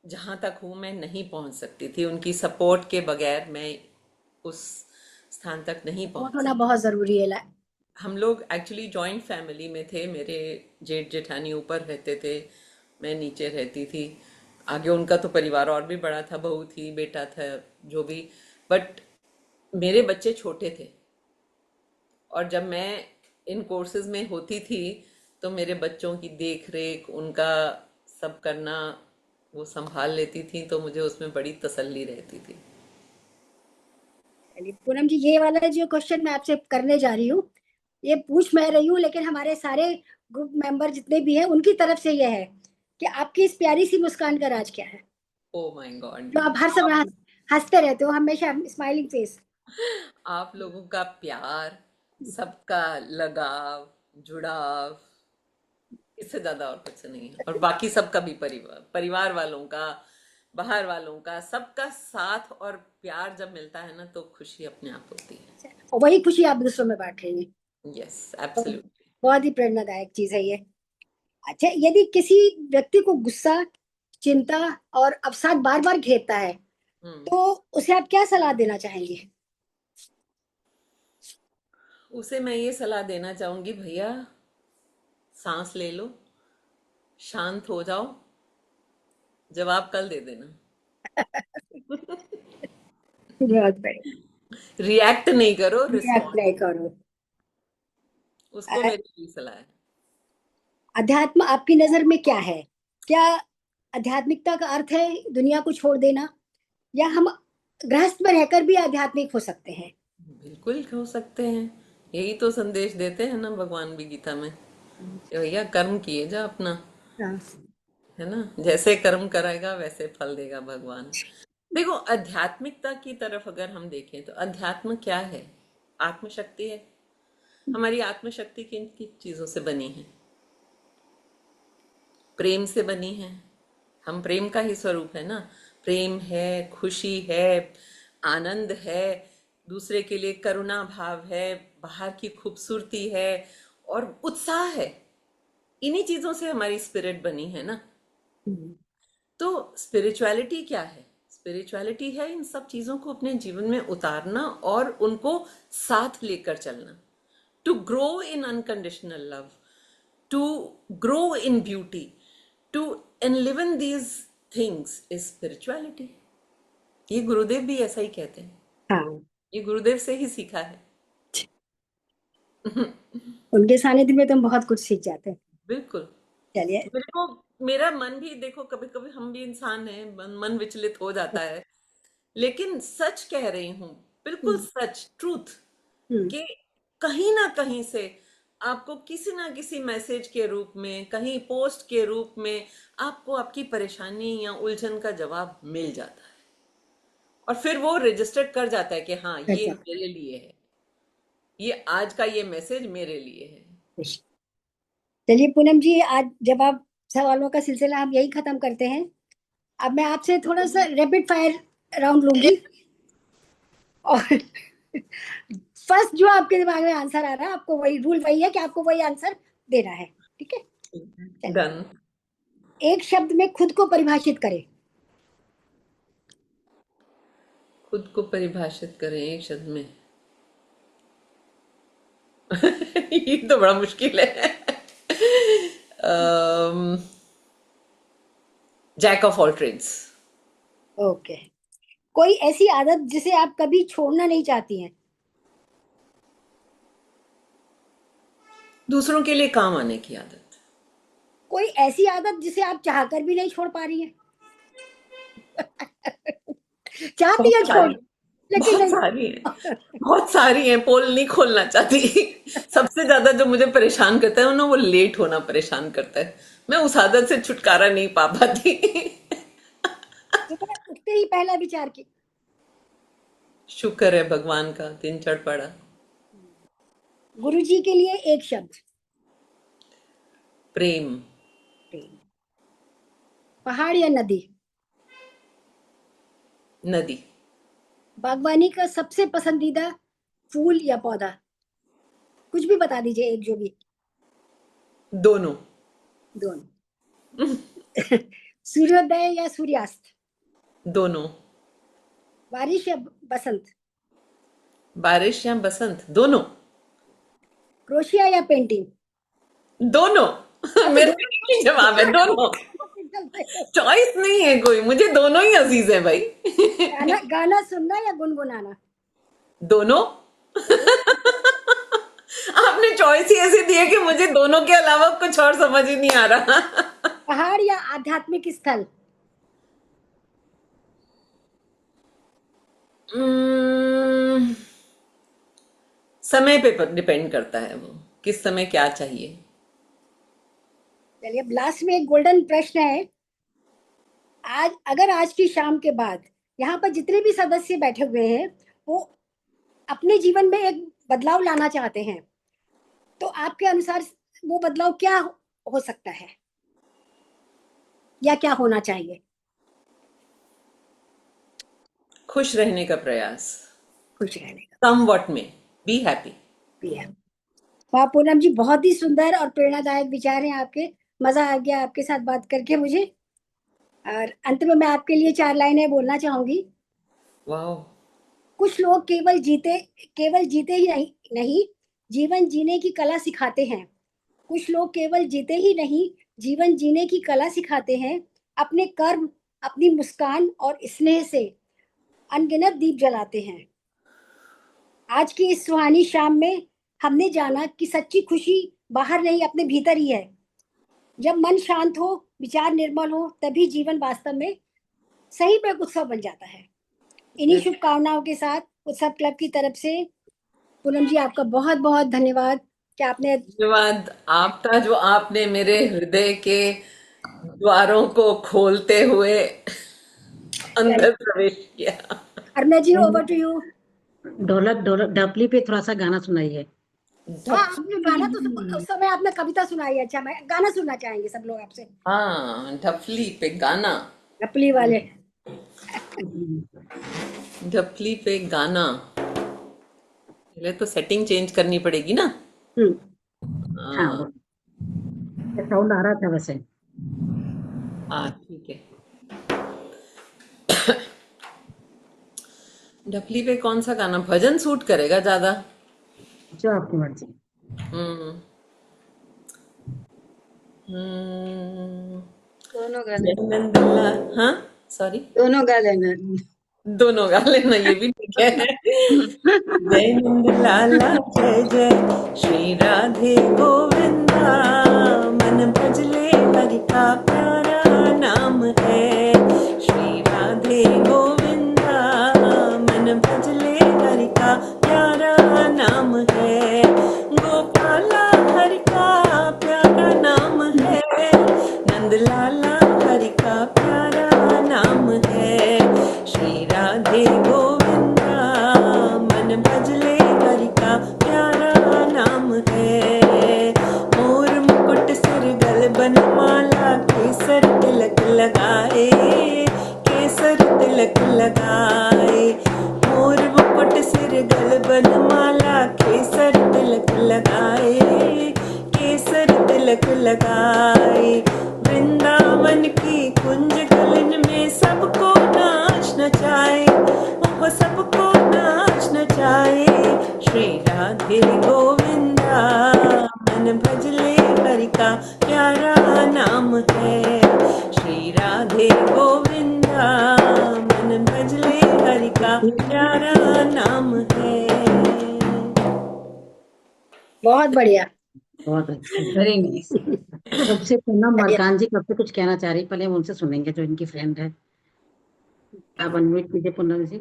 जहाँ तक हूँ मैं नहीं पहुँच सकती थी, उनकी सपोर्ट के बगैर मैं उस स्थान तक नहीं सपोर्ट पहुँच होना सकती। बहुत जरूरी है। हम लोग एक्चुअली जॉइंट फैमिली में थे, मेरे जेठ जेठानी ऊपर रहते थे, मैं नीचे रहती थी। आगे उनका तो परिवार और भी बड़ा था, बहू थी, बेटा था, जो भी। बट मेरे बच्चे छोटे थे, और जब मैं इन कोर्सेज में होती थी तो मेरे बच्चों की देख रेख, उनका सब करना वो संभाल लेती थी, तो मुझे उसमें बड़ी तसल्ली रहती थी। चलिए पूनम जी, ये वाला जो क्वेश्चन मैं आपसे करने जा रही हूँ, ये पूछ मैं रही हूँ, लेकिन हमारे सारे ग्रुप मेंबर जितने भी हैं उनकी तरफ से ये है कि आपकी इस प्यारी सी मुस्कान का राज क्या है, ओ माय गॉड, जो आप हर समय हंसते रहते हो, हमेशा स्माइलिंग फेस। आप लोगों का प्यार, सबका लगाव, जुड़ाव, इससे ज्यादा और कुछ नहीं है। और बाकी सबका भी, परिवार परिवार वालों का, बाहर वालों का, सबका साथ और प्यार जब मिलता है ना, तो खुशी अपने आप होती और वही खुशी आप दूसरों में बांट रही हैं। है। यस, तो एब्सोल्युटली। बहुत ही प्रेरणादायक चीज है ये। अच्छा, यदि किसी व्यक्ति को गुस्सा, चिंता और अवसाद बार बार घेरता है, हम्म। तो उसे आप क्या सलाह देना चाहेंगे? उसे मैं ये सलाह देना चाहूंगी, भैया सांस ले लो, शांत हो जाओ, जवाब कल दे देना। बहुत बढ़िया। रिएक्ट नहीं करो, रिएक्ट रिस्पॉन्ड। नहीं करो। उसको मेरी यही सलाह है। अध्यात्म आपकी नजर में क्या है? क्या आध्यात्मिकता का अर्थ है दुनिया को छोड़ देना, या हम गृहस्थ में रहकर भी आध्यात्मिक हो सकते हैं? बिल्कुल हो सकते हैं, यही तो संदेश देते हैं ना भगवान भी गीता में, कि भैया कर्म किए जा अपना, हाँ। है ना, जैसे कर्म कराएगा वैसे फल देगा भगवान। देखो, आध्यात्मिकता की तरफ अगर हम देखें तो अध्यात्म क्या है? आत्मशक्ति है। हमारी आत्मशक्ति किन किन चीजों से बनी है? प्रेम से बनी है। हम प्रेम का ही स्वरूप है ना। प्रेम है, खुशी है, आनंद है, दूसरे के लिए करुणा भाव है, बाहर की खूबसूरती है, और उत्साह है। इन्हीं चीजों से हमारी स्पिरिट बनी है ना। हम्म। तो स्पिरिचुअलिटी क्या है? स्पिरिचुअलिटी है इन सब चीजों को अपने जीवन में उतारना और उनको साथ लेकर चलना। To grow in unconditional love, to grow in beauty, to and live in these things is spirituality. ये गुरुदेव भी ऐसा ही कहते हैं, हाँ, ये गुरुदेव से ही सीखा है। उनके सानिध्य में तो हम बहुत कुछ सीख जाते हैं। बिल्कुल। चलिए। मेरे को, मेरा मन भी, देखो कभी कभी हम भी इंसान हैं, मन विचलित हो जाता है, लेकिन सच कह रही हूं, बिल्कुल हम्म। सच, ट्रूथ, हम्म। कि कहीं ना कहीं से आपको किसी ना किसी मैसेज के रूप में, कहीं पोस्ट के रूप में, आपको आपकी परेशानी या उलझन का जवाब मिल जाता है, और फिर वो रजिस्टर्ड कर जाता है कि हाँ, ये अच्छा। मेरे लिए है, ये आज का ये मैसेज मेरे लिए है। चलिए पूनम जी, आज जवाब सवालों का सिलसिला हम यही खत्म करते हैं। अब मैं आपसे थोड़ा सा रैपिड फायर राउंड लूंगी, और फर्स्ट जो आपके दिमाग में आंसर आ रहा है, आपको वही रूल, वही है कि आपको वही आंसर देना है। ठीक है? चलिए। डन। एक शब्द में खुद को परिभाषित करें। खुद को परिभाषित करें एक शब्द में? ये तो बड़ा मुश्किल है। Jack of all trades. Okay. कोई ऐसी आदत जिसे आप कभी छोड़ना नहीं चाहती हैं? दूसरों के लिए काम आने की आदत। कोई ऐसी आदत जिसे आप चाहकर भी नहीं छोड़ पा रही हैं? चाहती बहुत है छोड़, सारी, लेकिन बहुत नहीं। सारी है, बहुत सारी है, पोल नहीं खोलना चाहती। सबसे ज्यादा जो मुझे परेशान करता है ना, वो लेट होना परेशान करता है। मैं उस आदत से छुटकारा नहीं पा पाती। सुबह उठते ही पहला विचार की। शुक्र है भगवान का, दिन चढ़ पड़ा। गुरु जी के लिए एक शब्द। प्रेम। प्रेम। पहाड़ या नदी? नदी। बागवानी का सबसे पसंदीदा फूल या पौधा? कुछ भी बता दीजिए, एक जो भी। दोनों। दोनों। सूर्योदय या सूर्यास्त, दोनों। बारिश या बसंत, बारिश या बसंत, दोनों। क्रोशिया या पेंटिंग? दोनों। मेरा दोनों। एक ही जवाब है, दोनों। चॉइस नहीं है कोई, मुझे दोनों ही अजीज है भाई। गाना गाना सुनना या गुनगुनाना? दोनों। आपने चॉइस ही ऐसे दी है कि मुझे दोनों के अलावा कुछ और समझ ही नहीं आ रहा। पहाड़ या आध्यात्मिक स्थल? उम्म, समय पे डिपेंड करता है, वो किस समय क्या चाहिए। चलिए, लास्ट में एक गोल्डन प्रश्न है। आज की शाम के बाद यहाँ पर जितने भी सदस्य बैठे हुए हैं, वो अपने जीवन में एक बदलाव लाना चाहते हैं, तो आपके अनुसार वो बदलाव क्या हो सकता है या क्या होना चाहिए? खुश रहने का प्रयास, खुश रहने का समवॉट में, बी हैप्पी। भी है। वाह पूनम जी, बहुत ही सुंदर और प्रेरणादायक विचार हैं आपके। मजा आ गया आपके साथ बात करके मुझे। और अंत में मैं आपके लिए 4 लाइनें बोलना चाहूंगी। वाह। कुछ लोग केवल जीते ही नहीं, जीवन जीने की कला सिखाते हैं। कुछ लोग केवल जीते ही नहीं, जीवन जीने की कला सिखाते हैं। अपने कर्म, अपनी मुस्कान और स्नेह से अनगिनत दीप जलाते हैं। आज की इस सुहानी शाम में हमने जाना कि सच्ची खुशी बाहर नहीं, अपने भीतर ही है। जब मन शांत हो, विचार निर्मल हो, तभी जीवन वास्तव में सही में एक उत्सव बन जाता है। इन्हीं शुभकामनाओं के साथ उत्सव क्लब की तरफ से पूनम जी आपका बहुत बहुत धन्यवाद कि आपने धन्यवाद आपका, जो आपने मेरे हृदय के द्वारों को खोलते हुए अंदर प्रवेश किया। अरुणा जी, ओवर टू यू। ढोलक ढोलक ढपली पे थोड़ा सा गाना सुनाइए। हाँ, आपने गाना तो उस समय आपने कविता सुनाई है। अच्छा, मैं गाना सुनना चाहेंगे सब लोग आपसे, हाँ, ढपली पे गाना। रपली वाले। ढपली पे गाना, पहले तो सेटिंग चेंज करनी पड़ेगी ना। हाँ, हाँ। साउंड आ रहा था वैसे। हाँ, ठीक है। ढपली पे कौन सा गाना भजन सूट करेगा ज्यादा? जो आपकी मर्जी। हम्म। हम्म। दोनों गा जय लेना, नंदलाल, हाँ, सॉरी, दोनों गा लेना। दोनों गा लेना, ये भी ठीक है। जय नंदलाला जय जय, श्री राधे गोविंदा, मन भजले हरि का प्यारा नाम है। श्री राधे गोविंदा, मन भजले हरि का प्यारा नाम है। गोपाला हरि का प्यारा नाम है, नंदलाला हरि का प्यारा नाम है। श्री राधे गोविंदा, मन भजले हरि का प्यारा नाम है। मोर मुकुट सिर गल बनमाला, केसर तिलक लगाए, केसर तिलक लगाए। मोर मुकुट सिर गल बनमाला, केसर तिलक लगाए, केसर तिलक लगाए। वृंदावन की कुंज गलन में सबको नाच नचाए, वो सबको नाच नचाए। श्री राधे गोविंदा, मन भजले हरि का प्यारा नाम है। श्री राधे गोविंदा, मन भजले हरि का प्यारा नाम है। बहुत बढ़िया। बहुत अच्छा, वेरी नाइस। सबसे पूनम मरकान जी कब से कुछ कहना चाह रही, पहले हम उनसे सुनेंगे जो इनकी फ्रेंड है। आप अनम्यूट कीजिए पूनम जी।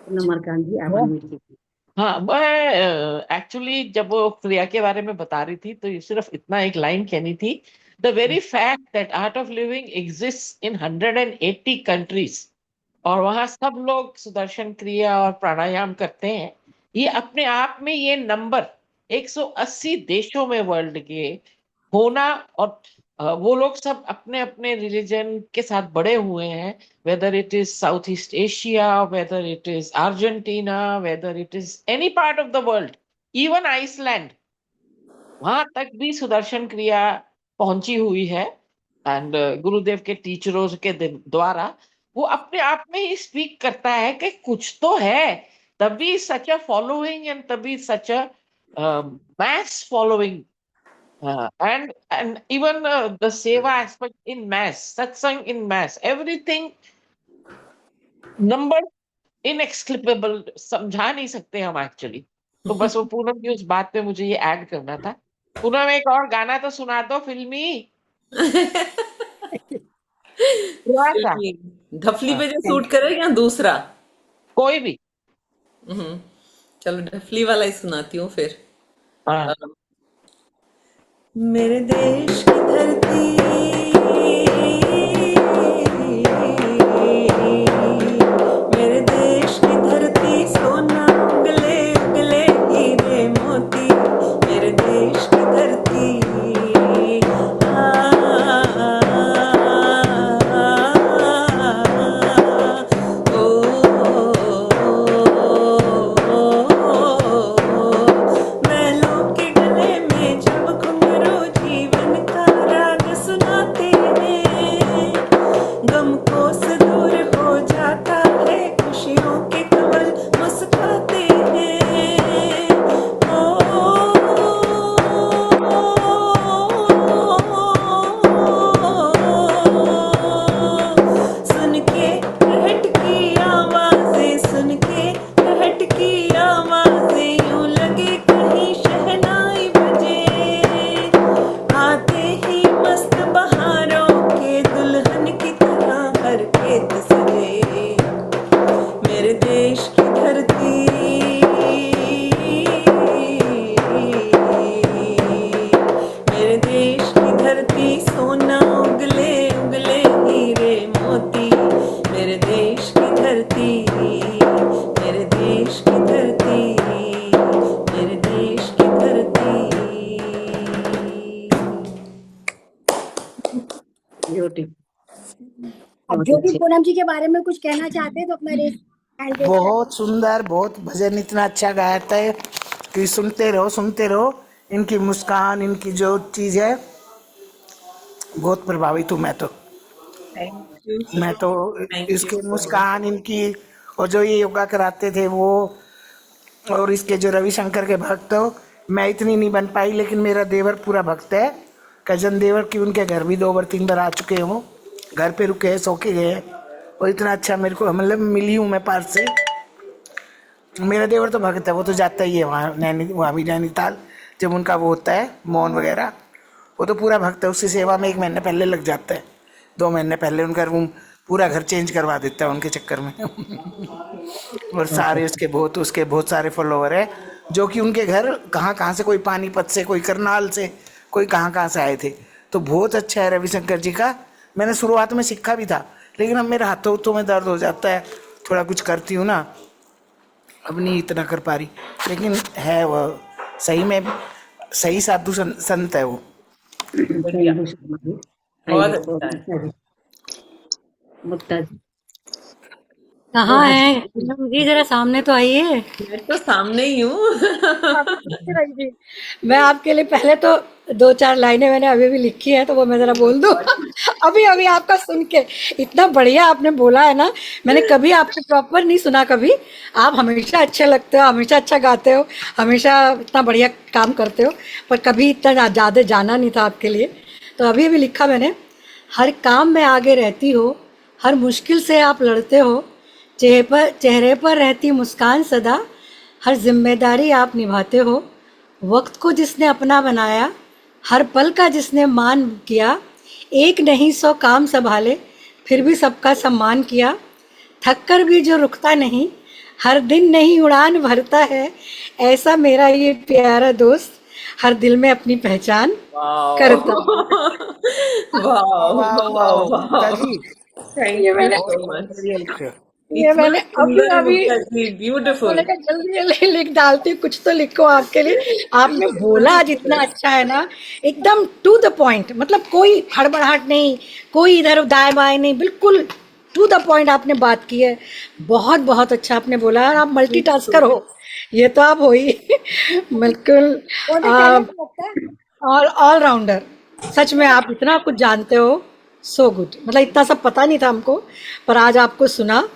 पूनम मरकान जी, आप अनम्यूट कीजिए। हाँ, मैं एक्चुअली जब वो क्रिया के बारे में बता रही थी तो ये सिर्फ इतना एक लाइन कहनी थी। The very fact that art of living exist in 180 countries, और वहां सब लोग सुदर्शन क्रिया और प्राणायाम करते हैं, ये अपने आप में ये नंबर 180 देशों में वर्ल्ड के होना, और वो लोग सब अपने अपने रिलीजन के साथ बड़े हुए हैं, whether it is Southeast Asia, whether it is Argentina, whether it is any part of the world, even Iceland, वहां तक भी सुदर्शन क्रिया पहुंची हुई है। एंड गुरुदेव के टीचरों के द्वारा वो अपने आप में ही स्पीक करता है कि कुछ तो है, तभी सच अ फॉलोइंग एंड तभी सच अ mass following, and even the seva aspect in mass, satsang in mass, everything number inexplicable, समझा नहीं सकते हम एक्चुअली। तो बस वो पूनम की उस बात पे मुझे ये ऐड करना था। पूनम एक और गाना तो सुना दो फिल्मी, थोड़ा सा। फिल्मी ढफली हाँ, पे जो सूट करे या दूसरा? कोई भी। हम्म, चलो ढफली वाला ही सुनाती हूँ फिर। हाँ, अ, मेरे देश की धरती, मेरे देश की धरती, सोना उगले उगले हीरे मोती, मेरे देश की धरती। मैलों के गले में जब घुंघरू जीवन का राग सुनाते हैं, गम को से दूर हो जाता है, खुशियों के कमल मुस्काते हैं। ओ, सुन के रहट की आवाजें, सुन के रहट की आवाजें, यूं लगे कहीं शहनाई बजे, आते ही मस्त बहारों के दुल्हन की तरह हर खेत सजे, मेरे देश की धरती, मेरे देश की धरती, सोना उगले उगले हीरे मोती, मेरे देश की धरती, मेरे देश की धरती, मेरे देश की धरती। ब्यूटीफुल, अब बहुत जो भी अच्छे। पूनम जी के बारे में कुछ कहना चाहते हैं तो अपना रेस हैंड रेस कर। बहुत सुंदर, बहुत भजन इतना अच्छा गाता है कि सुनते रहो सुनते रहो। इनकी मुस्कान, इनकी जो चीज है, बहुत प्रभावित हूँ मैं तो। थैंक यू, मैं तो थैंक यू इसकी सो मच। मुस्कान, इनकी, और जो ये योगा कराते थे वो, और इसके जो रविशंकर के भक्त हो, मैं इतनी नहीं बन पाई, लेकिन मेरा देवर पूरा भक्त है, कजन देवर की, उनके घर भी 2 बार 3 बार आ चुके हो, घर पे रुके हैं, सो के गए हैं, और इतना अच्छा मेरे को, मतलब मिली हूँ मैं पार्थ से। मेरा देवर तो भक्त है, वो तो जाता ही है वहाँ, वहाँ भी नैनीताल, जब उनका वो होता है मौन वगैरह, वो तो पूरा भक्त है, उसकी सेवा में 1 महीने पहले लग जाता है, 2 महीने पहले उनका रूम, पूरा घर चेंज करवा देता है उनके चक्कर में। और सारे उसके बहुत सारे फॉलोवर है, जो कि उनके घर कहाँ कहाँ से, कोई पानीपत से, कोई करनाल से, कोई कहाँ कहाँ से आए थे। तो बहुत अच्छा है रविशंकर जी का। मैंने शुरुआत में सीखा भी था, लेकिन अब मेरे हाथों उथों में दर्द हो जाता है, थोड़ा कुछ करती हूँ ना, अब नहीं इतना कर पा रही, लेकिन है वो सही में, सही साधु संत है वो। बढ़िया, थैंक यू शर्मा जी, बहुत थैंक यू, अच्छा बहुत है। अच्छा जी। मुक्ता जी, तो कहाँ भजन है पूनम जी, जरा सामने तो आइए। मैं तो सामने ही हूँ। आप सोचते रहिए। मैं आपके लिए पहले तो 2-4 लाइनें मैंने अभी भी लिखी है, तो वो मैं जरा बोल दूं। अभी अभी आपका सुन के इतना बढ़िया आपने बोला है ना, मैंने कभी आपको प्रॉपर नहीं सुना कभी। आप हमेशा अच्छे लगते हो, हमेशा अच्छा गाते हो, हमेशा इतना बढ़िया काम करते हो, पर कभी इतना ज्यादा जाना नहीं था आपके लिए। तो अभी अभी लिखा मैंने, हर काम में आगे रहती हो, हर मुश्किल से आप लड़ते हो, चेहरे पर रहती मुस्कान सदा, हर जिम्मेदारी आप निभाते हो, वक्त को जिसने अपना बनाया, हर पल का जिसने मान किया, एक नहीं 100 काम संभाले, फिर भी सबका सम्मान किया, थक कर भी जो रुकता नहीं, हर दिन नई उड़ान भरता है, ऐसा मेरा ये प्यारा दोस्त, हर दिल में अपनी पहचान वाह, करता वाह, वाह वाह वाह, मुक्ता वाह। जी, थैंक ये यू मैंने सो बहुत मच। बढ़िया लिखे हो। ये इतना मैंने अभी सुंदर अभी मुक्ता जी, मैंने ब्यूटीफुल। कहा जल्दी जल्दी लिख डालती हूँ, कुछ तो लिखो आपके लिए। आपने बोला जितना अच्छा है ना, एकदम टू द पॉइंट, मतलब कोई हड़बड़ाहट नहीं, कोई इधर दाएं बाएं नहीं, बिल्कुल टू द पॉइंट आपने बात की है। बहुत बहुत अच्छा आपने बोला, और आप मल्टीटास्कर हो, ये तो आप हो ही। बिल्कुल। बहुत आ, टैलेंट लगता है। और ऑलराउंडर, सच में आप इतना कुछ जानते हो, सो गुड, मतलब इतना सब पता नहीं था हमको, पर आज आपको सुना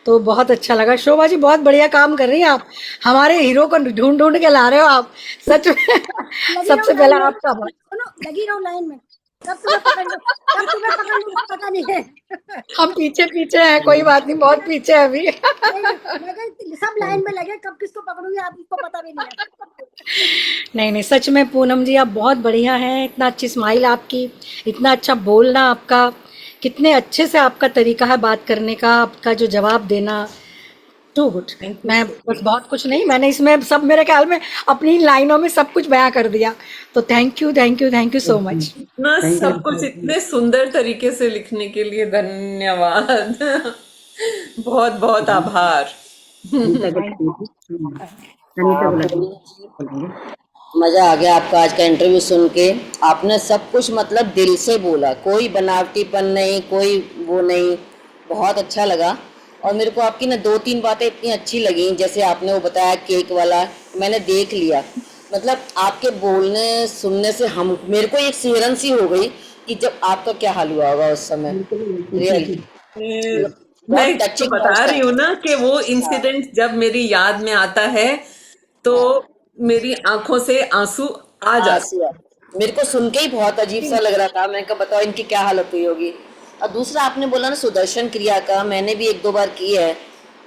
तो बहुत अच्छा लगा। शोभा जी बहुत बढ़िया काम कर रही हैं आप, हमारे हीरो को ढूंढ ढूंढ के ला रहे हो आप, सच में। लगी सबसे रहो पहले लाइन में, आपका सुनो लगी रहो लाइन में, कब तुम्हें पकड़ लो, कब तुम्हें पकड़ लूं पता नहीं है। हम पीछे पीछे हैं, कोई बात नहीं, बहुत पीछे है अभी। मैं कहा, सब लाइन में लगे, कब किसको पकड़ूंगी आपको पता भी नहीं है। नहीं नहीं, सच में पूनम जी आप बहुत बढ़िया हैं, इतना अच्छी स्माइल आपकी, इतना अच्छा बोलना आपका, कितने अच्छे से आपका तरीका है बात करने का, आपका जो जवाब देना, टू गुड। मैं बस बहुत कुछ नहीं, मैंने इसमें सब मेरे ख्याल में अपनी लाइनों में सब कुछ बयां कर दिया, तो thank you thank you thank you so much. इतना सब कुछ इतने सुंदर तरीके से लिखने के लिए धन्यवाद। बहुत बहुत आभार। अनीता बोलेंगे। मजा आ गया आपका आज का इंटरव्यू सुन के। आपने सब कुछ मतलब दिल से बोला, कोई बनावटीपन नहीं, कोई वो नहीं, बहुत अच्छा लगा। और मेरे को आपकी ना 2-3 बातें इतनी अच्छी लगी, जैसे आपने वो बताया केक वाला, मैंने देख लिया। मतलब आपके बोलने सुनने से हम मेरे को एक सिहरन सी हो गई कि जब आपका क्या हाल हुआ होगा उस समय। रियली मैं बहुत तो टचिंग था बता उस रही हूँ टाइम। ना कि वो इंसिडेंट जब मेरी याद में आता है तो मेरी आंखों से आंसू आ जाते। आसिया, मेरे को सुन के ही बहुत अजीब सा लग रहा था। मैंने कहा बताओ इनकी क्या हालत हुई होगी। और दूसरा आपने बोला ना सुदर्शन क्रिया का, मैंने भी 1-2 बार की है।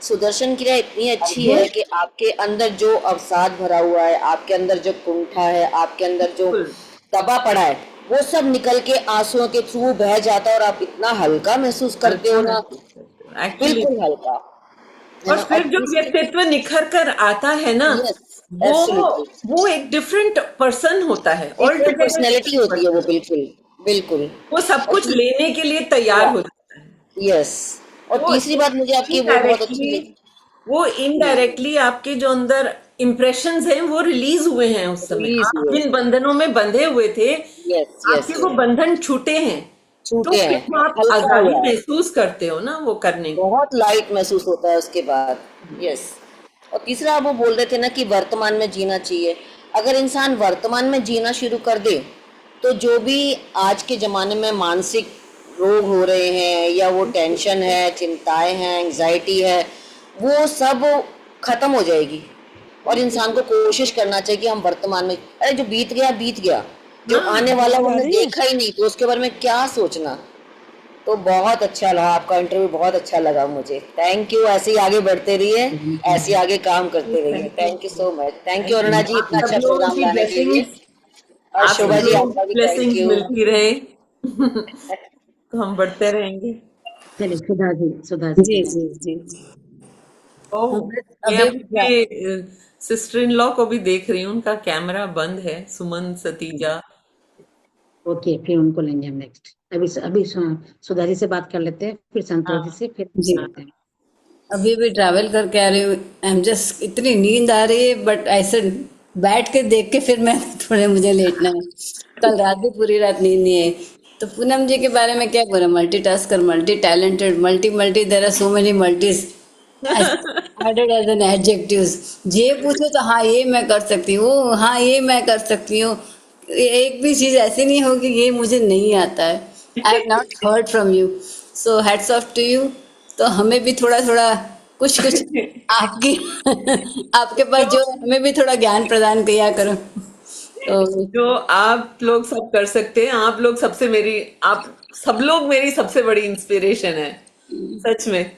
सुदर्शन क्रिया इतनी अच्छी है कि आपके अंदर जो अवसाद भरा हुआ है, आपके अंदर जो कुंठा है, आपके अंदर जो बिल्कुल दबा पड़ा है, वो सब निकल के आंसुओं के थ्रू बह जाता है और आप इतना हल्का महसूस करते हो हल्का ना, महसूस करते हो एक्चुअली। बिल्कुल हल्का, है और ना। और फिर जो तीसरी, व्यक्तित्व निखर कर आता है ना, यस, वो एब्सोल्युटली वो एक डिफरेंट पर्सन होता है, all different together personality different होती है वो, पर्सन। बिल्कुल बिल्कुल। वो सब और कुछ लेने के लिए तैयार हो जाता है। यस, और वो तीसरी बात मुझे आपकी वो बहुत अच्छी इनडायरेक्टली लगी। वो इनडायरेक्टली आपके जो अंदर इम्प्रेशंस हैं वो रिलीज हुए हैं उस समय। रिलीज आप हुए, जिन बंधनों में बंधे हुए थे, यस यस आपके वो यस, बंधन छूटे हैं। तो छूटे फिर हैं, वो आप हल्का आजादी हुआ है, महसूस करते हो ना वो करने की। बहुत लाइट महसूस होता है उसके बाद। यस। और तीसरा आप वो बोल रहे थे ना कि वर्तमान में जीना चाहिए। अगर इंसान वर्तमान में जीना शुरू कर दे तो जो भी आज के ज़माने में मानसिक रोग हो रहे हैं, या वो टेंशन है, चिंताएं हैं, एंग्जाइटी है, वो सब खत्म हो जाएगी। और इंसान को कोशिश करना चाहिए कि हम वर्तमान में, अरे जो बीत गया बीत गया, जो हाँ आने वाला वो हमने देखा ही नहीं, तो उसके बारे में क्या सोचना। तो बहुत अच्छा लगा आपका इंटरव्यू, बहुत अच्छा लगा मुझे। थैंक यू, ऐसे ही आगे बढ़ते रहिए, ऐसे ही आगे काम करते रहिए। Thank you so much, thank you thank Aruna you. जी आप इतना सब अच्छा लोगों प्रोग्राम की लाने के लिए। ब्लेसिंग्स, और आप शोभा सब जी लोगों आपका की भी थैंक ब्लेसिंग्स यू। मिलती रहे। तो हम बढ़ते रहेंगे। चलिए सुधा जी जी बोलेंगे। जी जी। ओह, हम मैं अभी अपने सिस्टर इन लॉ को भी देख रही हूँ, उनका कैमरा बंद है, सुमन सतीजा। ओके, फिर उनको लेंगे हम नेक्स्ट। अभी सुधा जी से बात कर लेते हैं, फिर संतोष हाँ जी से, फिर जी, करते हैं। अभी भी ट्रैवल करके आ रही हूँ। आई एम जस्ट, इतनी नींद आ रही है, बट ऐसे बैठ के देख के फिर मैं थोड़े, मुझे लेटना है। कल रात भी पूरी रात नींद नहीं आई। तो पूनम जी के बारे में क्या बोला, multitasker, multi talented, multi multi, there are so many multis added as an adjectives. ये पूछो तो हाँ ये मैं कर सकती हूँ, हाँ ये मैं कर सकती हूँ, एक भी चीज ऐसी नहीं होगी ये मुझे नहीं आता है। I have not heard from you, so hats off to you. तो हमें भी थोड़ा थोड़ा कुछ कुछ आपकी आपके पास जो जो है, हमें भी थोड़ा ज्ञान प्रदान किया करो। तो जो आप लोग सब कर सकते हैं, आप लोग सबसे मेरी, आप सब लोग मेरी सबसे बड़ी इंस्पिरेशन है, सच में।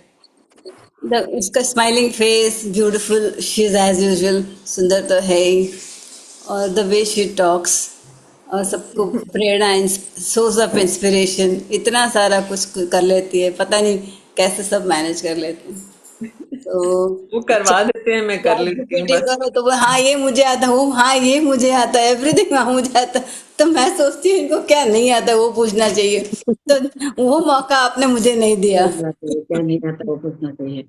उसका smiling face beautiful, she is as usual, सुंदर तो है ही। और द वे शी टॉक्स, और सबको प्रेरणा, सोर्स ऑफ इंस्पिरेशन, इतना सारा कुछ कर लेती है, पता नहीं कैसे सब मैनेज कर लेती है। तो वो करवा देते हैं, मैं कर लेती हूँ पीटी बस। करो तो वो हाँ ये मुझे आता है, वो हाँ ये मुझे आता है, एवरीथिंग हाँ मुझे आता है। तो मैं सोचती हूँ इनको क्या नहीं आता वो पूछना चाहिए, तो वो मौका आपने मुझे नहीं दिया। सही बात है, क्या नहीं आता वो पूछना चाहिए।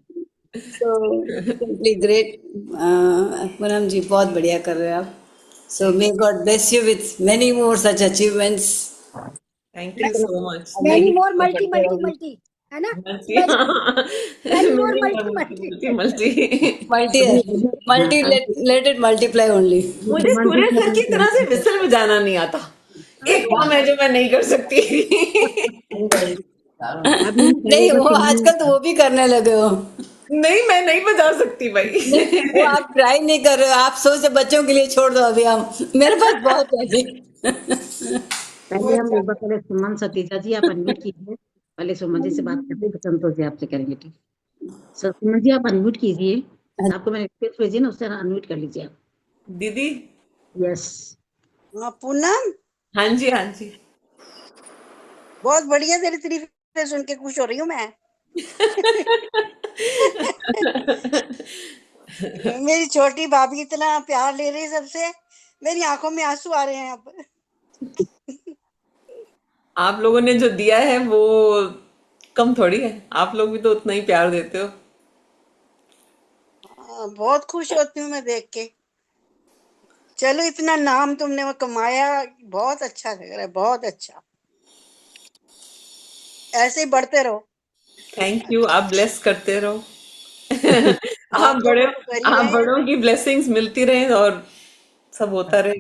तो सिंपली ग्रेट। पूनम जी बहुत बढ़िया कर रहे हो आप। So may God bless you with many more such achievements. Thank you so much. Many मेरी मोर मल्टी बढ़ते मल्टी रहोगे। मल्टी, है ना। मल्टी, हाँ। Many more mini multi multi multi. Multi multi. Multi अभी multi, let it multiply only. मुझे बुद्धिमान सूर्य कितना सर की तरह से विसल बजाना नहीं आता, एक काम है जो मैं नहीं कर सकती। अभी नहीं, पहले वो बस आजकल तो वो भी करने लगे हो। नहीं, मैं नहीं बजा सकती भाई। नहीं, वो आप ट्राई नहीं कर रहे हो, आप सोचे बच्चों के लिए छोड़ दो अभी, हम मेरे पास बहुत है अभी। पहले हम एक बार पहले सुमन सतीजा जी आप अनम्यूट कीजिए। पहले सुमन जी से बात करते हैं, फिर संतोष जी आपसे करेंगे, ठीक। सुमन जी आप अनम्यूट कीजिए। आपको मैंने रिक्वेस्ट भेजी ना, उससे अनम्यूट कर लीजिए आप। दीदी। यस। हाँ पूनम, हाँ जी, हाँ जी। बहुत बढ़िया, तेरी तारीफें सुन के खुश हो रही हूँ मैं। मेरी छोटी भाभी इतना प्यार ले रही है सबसे, मेरी आंखों में आंसू आ रहे हैं अब। आप लोगों ने जो दिया है वो कम थोड़ी है, आप लोग भी तो उतना ही प्यार देते हो। बहुत खुश होती हूँ मैं देख के। चलो, इतना नाम तुमने वो कमाया, बहुत अच्छा लग रहा है, बहुत अच्छा। ऐसे ही बढ़ते रहो। थैंक यू, आप ब्लेस करते रहो। आप आप बड़े, लोगों को कर ही आप रहे हैं। बड़ों की ब्लेसिंग्स मिलती रहे और सब होता रहे।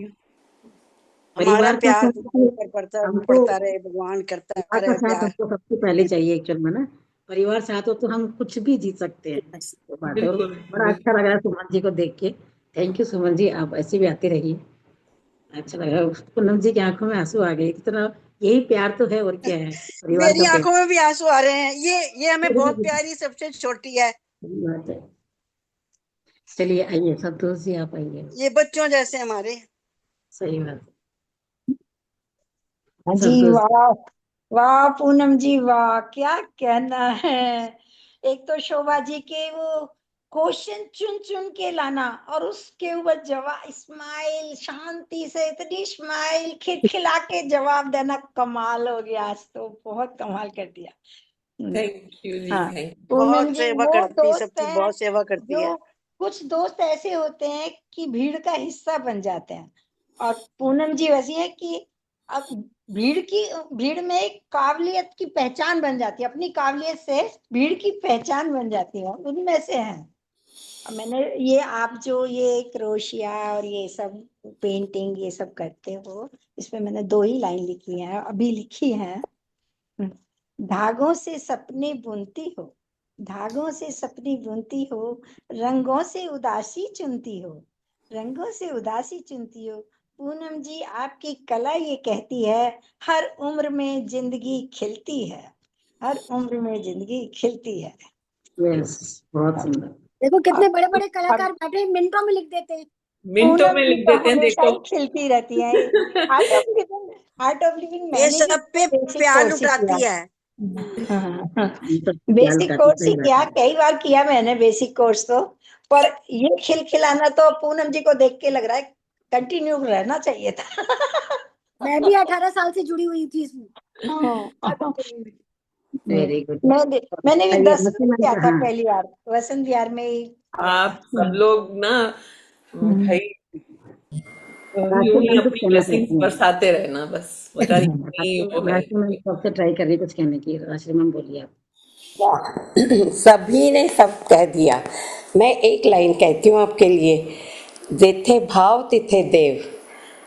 हमारा परिवार का प्यार साथ तुम्हारे ऊपर पड़ता हमको, पड़ता रहे, भगवान करता परिवार का रहे साथ प्यार। हमको सबसे पहले चाहिए एक्चुअल में ना। परिवार साथ हो तो हम कुछ भी जीत सकते हैं, तो बात है। और बिल्कुल, बड़ा अच्छा लग रहा है सुमन जी को देख के। थैंक यू सुमन जी, आप ऐसे भी आते रहिए। अच्छा लग रहा है। पूनम जी की आंखों में आंसू आ गए, इतना यही प्यार तो है, और क्या है परिवार मेरी का प्यार। आंखों में भी आंसू आ रहे हैं। ये हमें बहुत सही प्यारी, सबसे छोटी है। बात है। चलिए आइए संतोष जी, आप आइए। ये बच्चों जैसे हमारे। सही बात है। हाँ जी, संतोष जी। वाह वाह पूनम जी, वाह क्या कहना है। एक तो शोभा जी के वो क्वेश्चन चुन चुन के लाना, और उसके ऊपर जवाब, स्माइल, शांति से इतनी स्माइल खिलखिला के जवाब देना, कमाल हो गया। आज तो बहुत कमाल कर दिया। थैंक यू जी, हाँ थैंक पूनम बहुत जी, सेवा वो करती, दोस्त सबकी है बहुत सेवा करती है। जो, कुछ दोस्त ऐसे होते हैं कि भीड़ का हिस्सा बन जाते हैं, और पूनम जी वैसी है कि अब भीड़ में एक काबिलियत की पहचान बन जाती है, अपनी काबिलियत से भीड़ की पहचान बन जाती है, उनमें से है। अब मैंने ये, आप जो ये क्रोशिया और ये सब पेंटिंग ये सब करते हो, इसमें मैंने 2 ही लाइन लिखी है, अभी लिखी है। धागों से सपने बुनती हो, धागों से सपने बुनती हो, रंगों से उदासी चुनती हो, रंगों से उदासी चुनती हो। पूनम जी, आपकी कला ये कहती है, हर उम्र में जिंदगी खिलती है, हर उम्र में जिंदगी खिलती है। यस, बहुत सुंदर। देखो और, कितने बड़े बड़े और कलाकार बैठे हैं, मिनटों में लिख देते हैं। मिनटों पूनम में जी लिख तो देते हैं, हमेशा देखो। ही खिलती रहती है। आर्ट ऑफ लिविंग ये मैंने भी सब पे बेसिक प्यार कोर्स ही किया। लुटाती है। हम सब ख्याल बेसिक करते, कोर्स ही सही बात किया, है। कई बार किया मैंने बेसिक कोर्स तो, पर ये खिलखिलाना तो पूनम जी को देख के लग रहा है कंटिन्यू रहना चाहिए था। मैं भी 18 साल से जुड़ी हुई थी इसमें। हाँ, वेरी गुड। मैंने भी आइए 10 में नसीमन किया का, था हाँ। पहली बार, वसंत विहार में ही। आप सब लोग ना भाई यूं ही नसीमन कुछ अपनी कहना ब्लेसिंग्स चाहती हैं। बरसाते रहना, बस बता रही नहीं वो है। नसीमन सबसे ट्राई कर रही है कुछ कहने की। नसीमन बोलिए आप। सभी ने सब कह दिया। मैं एक लाइन कहती हूँ आपके लिए। जेथे भाव तिथे देव।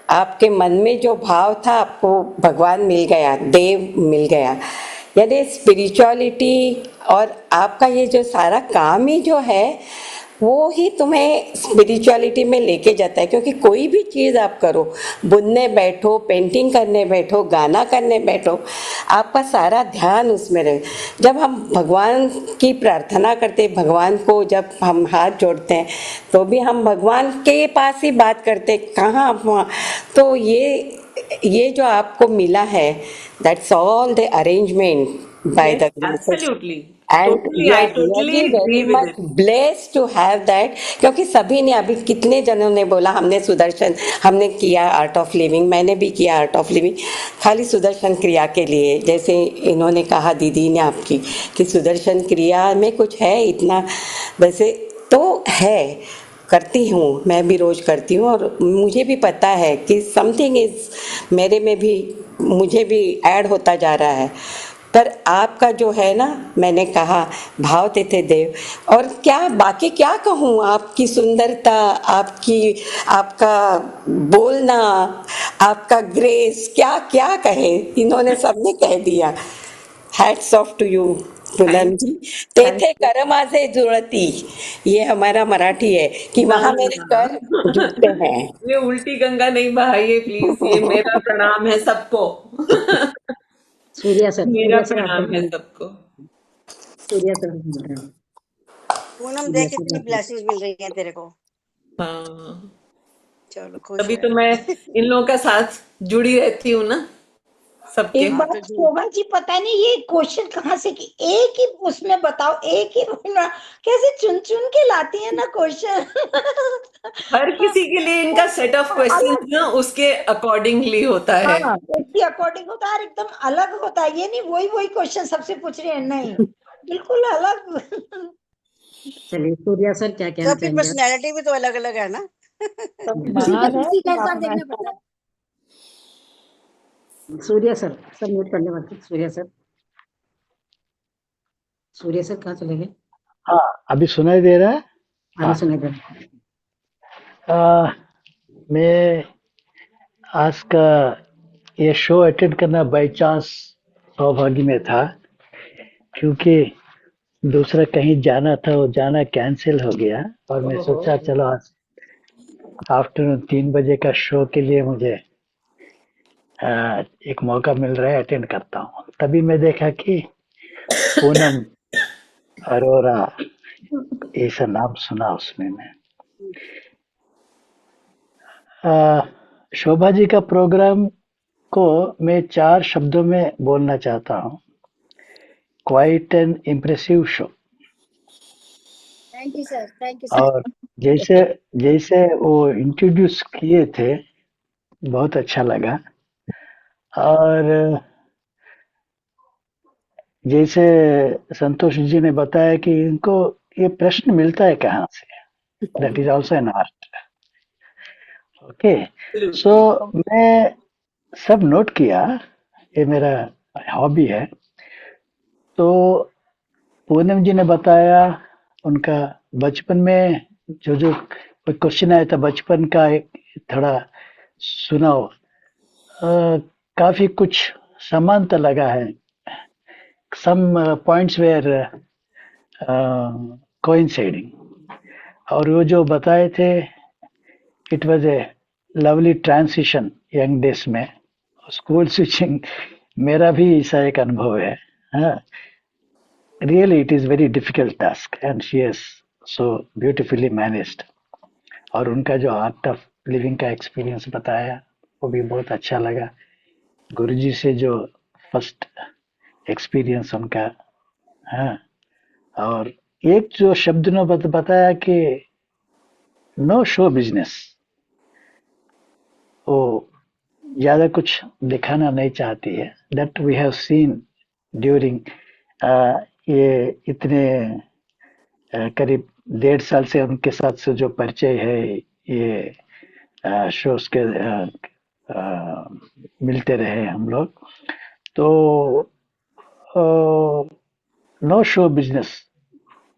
आपके मन में जो भाव था, आपको भगवान मिल गया, देव मिल गया। यानी स्पिरिचुअलिटी और आपका ये जो सारा काम ही जो है, वो ही तुम्हें स्पिरिचुअलिटी में लेके जाता है। क्योंकि कोई भी चीज़ आप करो, बुनने बैठो, पेंटिंग करने बैठो, गाना करने बैठो, आपका सारा ध्यान उसमें रहे। जब हम भगवान की प्रार्थना करते, भगवान को जब हम हाथ जोड़ते हैं, तो भी हम भगवान के पास ही बात करते, कहाँ आप वहाँ। तो ये जो आपको मिला है, that's all the arrangement by yes, the graces, absolutely, and totally, we I are totally really agree very with much it. blessed to have that। क्योंकि सभी ने, अभी कितने जनों ने बोला, हमने सुदर्शन, हमने किया आर्ट ऑफ लिविंग, मैंने भी किया आर्ट ऑफ लिविंग, खाली सुदर्शन क्रिया के लिए। जैसे इन्होंने कहा, दीदी ने आपकी, कि सुदर्शन क्रिया में कुछ है इतना, वैसे तो है, करती हूँ, मैं भी रोज करती हूँ। और मुझे भी पता है कि समथिंग इज मेरे में भी, मुझे भी ऐड होता जा रहा है। पर आपका जो है ना, मैंने कहा भाव तिथे देव, और क्या बाकी क्या कहूँ, आपकी सुंदरता, आपका बोलना, आपका ग्रेस, क्या क्या कहे, इन्होंने सबने कह दिया। Hats off to you Poonam thank ji. Thank तेथे कर माझे जुळती, ये हमारा मराठी है कि ना वहां ना मेरे ना कर जुड़ते हैं। ये उल्टी गंगा नहीं बहाइए प्लीज, ये मेरा प्रणाम है सबको। मेरा सूर्या सर आपको प्रणाम है बोल सबको। सूर्या सर बोल रहे हैं। पूनम सूर्या देख सर कितनी आप ब्लेसिंग्स मिल रही हैं तेरे को। हाँ, चलो खुश तभी तो मैं रहे। इन लोगों का साथ जुड़ी रहती हूँ ना, सबके। एक हाँ तो बात जो शोभा जी, पता नहीं ये क्वेश्चन कहाँ से कि एक ही उसमें बताओ, एक ही रोल में कैसे चुन चुन के लाती है ना क्वेश्चन। हर किसी के लिए इनका सेट ऑफ क्वेश्चंस अलग, ना उसके अकॉर्डिंगली होता है। हाँ उसकी अकॉर्डिंग होता है और एकदम अलग होता है। ये नहीं वही वही क्वेश्चन सबसे पूछ रहे हैं, नहीं बिल्कुल अलग। चलिए सूर्या सर क्या कहना सबकी चाहेंगे आप? पर्सनैलिटी भी तो अलग अलग है ना। सब उसी का महान है, उसी का सब इस बार अपना देखना पड़ता है। सूर्या सर म्यूट करने वाले सूर्या सर। सूर्या सर कहाँ चले गए? हाँ, अभी सुनाई दे रहा है? अभी हाँ। सुनाई दे रहा है। मैं आज का ये शो अटेंड करना बाय चांस सौभाग्य में था, क्योंकि दूसरा कहीं जाना था, वो जाना कैंसिल हो गया और मैं सोचा चलो आज आफ्टरनून 3 बजे का शो के लिए मुझे एक मौका मिल रहा है, अटेंड करता हूँ। तभी मैं देखा कि पूनम अरोरा ऐसा नाम सुना उसमें। मैं शोभा जी का प्रोग्राम को मैं 4 शब्दों में बोलना चाहता हूँ। Quite an impressive show. Thank you sir, thank you sir. और जैसे जैसे वो इंट्रोड्यूस किए थे, बहुत अच्छा लगा। और जैसे संतोष जी ने बताया कि इनको ये प्रश्न मिलता है कहाँ से, that is also an art. Okay, so मैं सब नोट किया, ये मेरा हॉबी है। तो पूनम जी ने बताया उनका बचपन में जो जो कोई क्वेश्चन आया था बचपन का, एक थोड़ा सुनाओ। काफी कुछ समानता लगा है। सम पॉइंट्स वेयर कोइंसाइडिंग, और वो जो बताए थे, it was a lovely transition young days में। स्कूल स्विचिंग मेरा भी ऐसा एक अनुभव है। हाँ, really it is very difficult task and she has so beautifully managed। और उनका जो आर्ट ऑफ लिविंग का एक्सपीरियंस बताया वो भी बहुत अच्छा लगा। गुरुजी से जो फर्स्ट एक्सपीरियंस उनका। हाँ, और एक जो शब्द ने बताया कि नो शो बिजनेस, वो ज्यादा कुछ दिखाना नहीं चाहती है। That we have seen during ये इतने करीब 1.5 साल से उनके साथ से जो परिचय है, ये शोज के मिलते रहे हम लोग। तो no show business,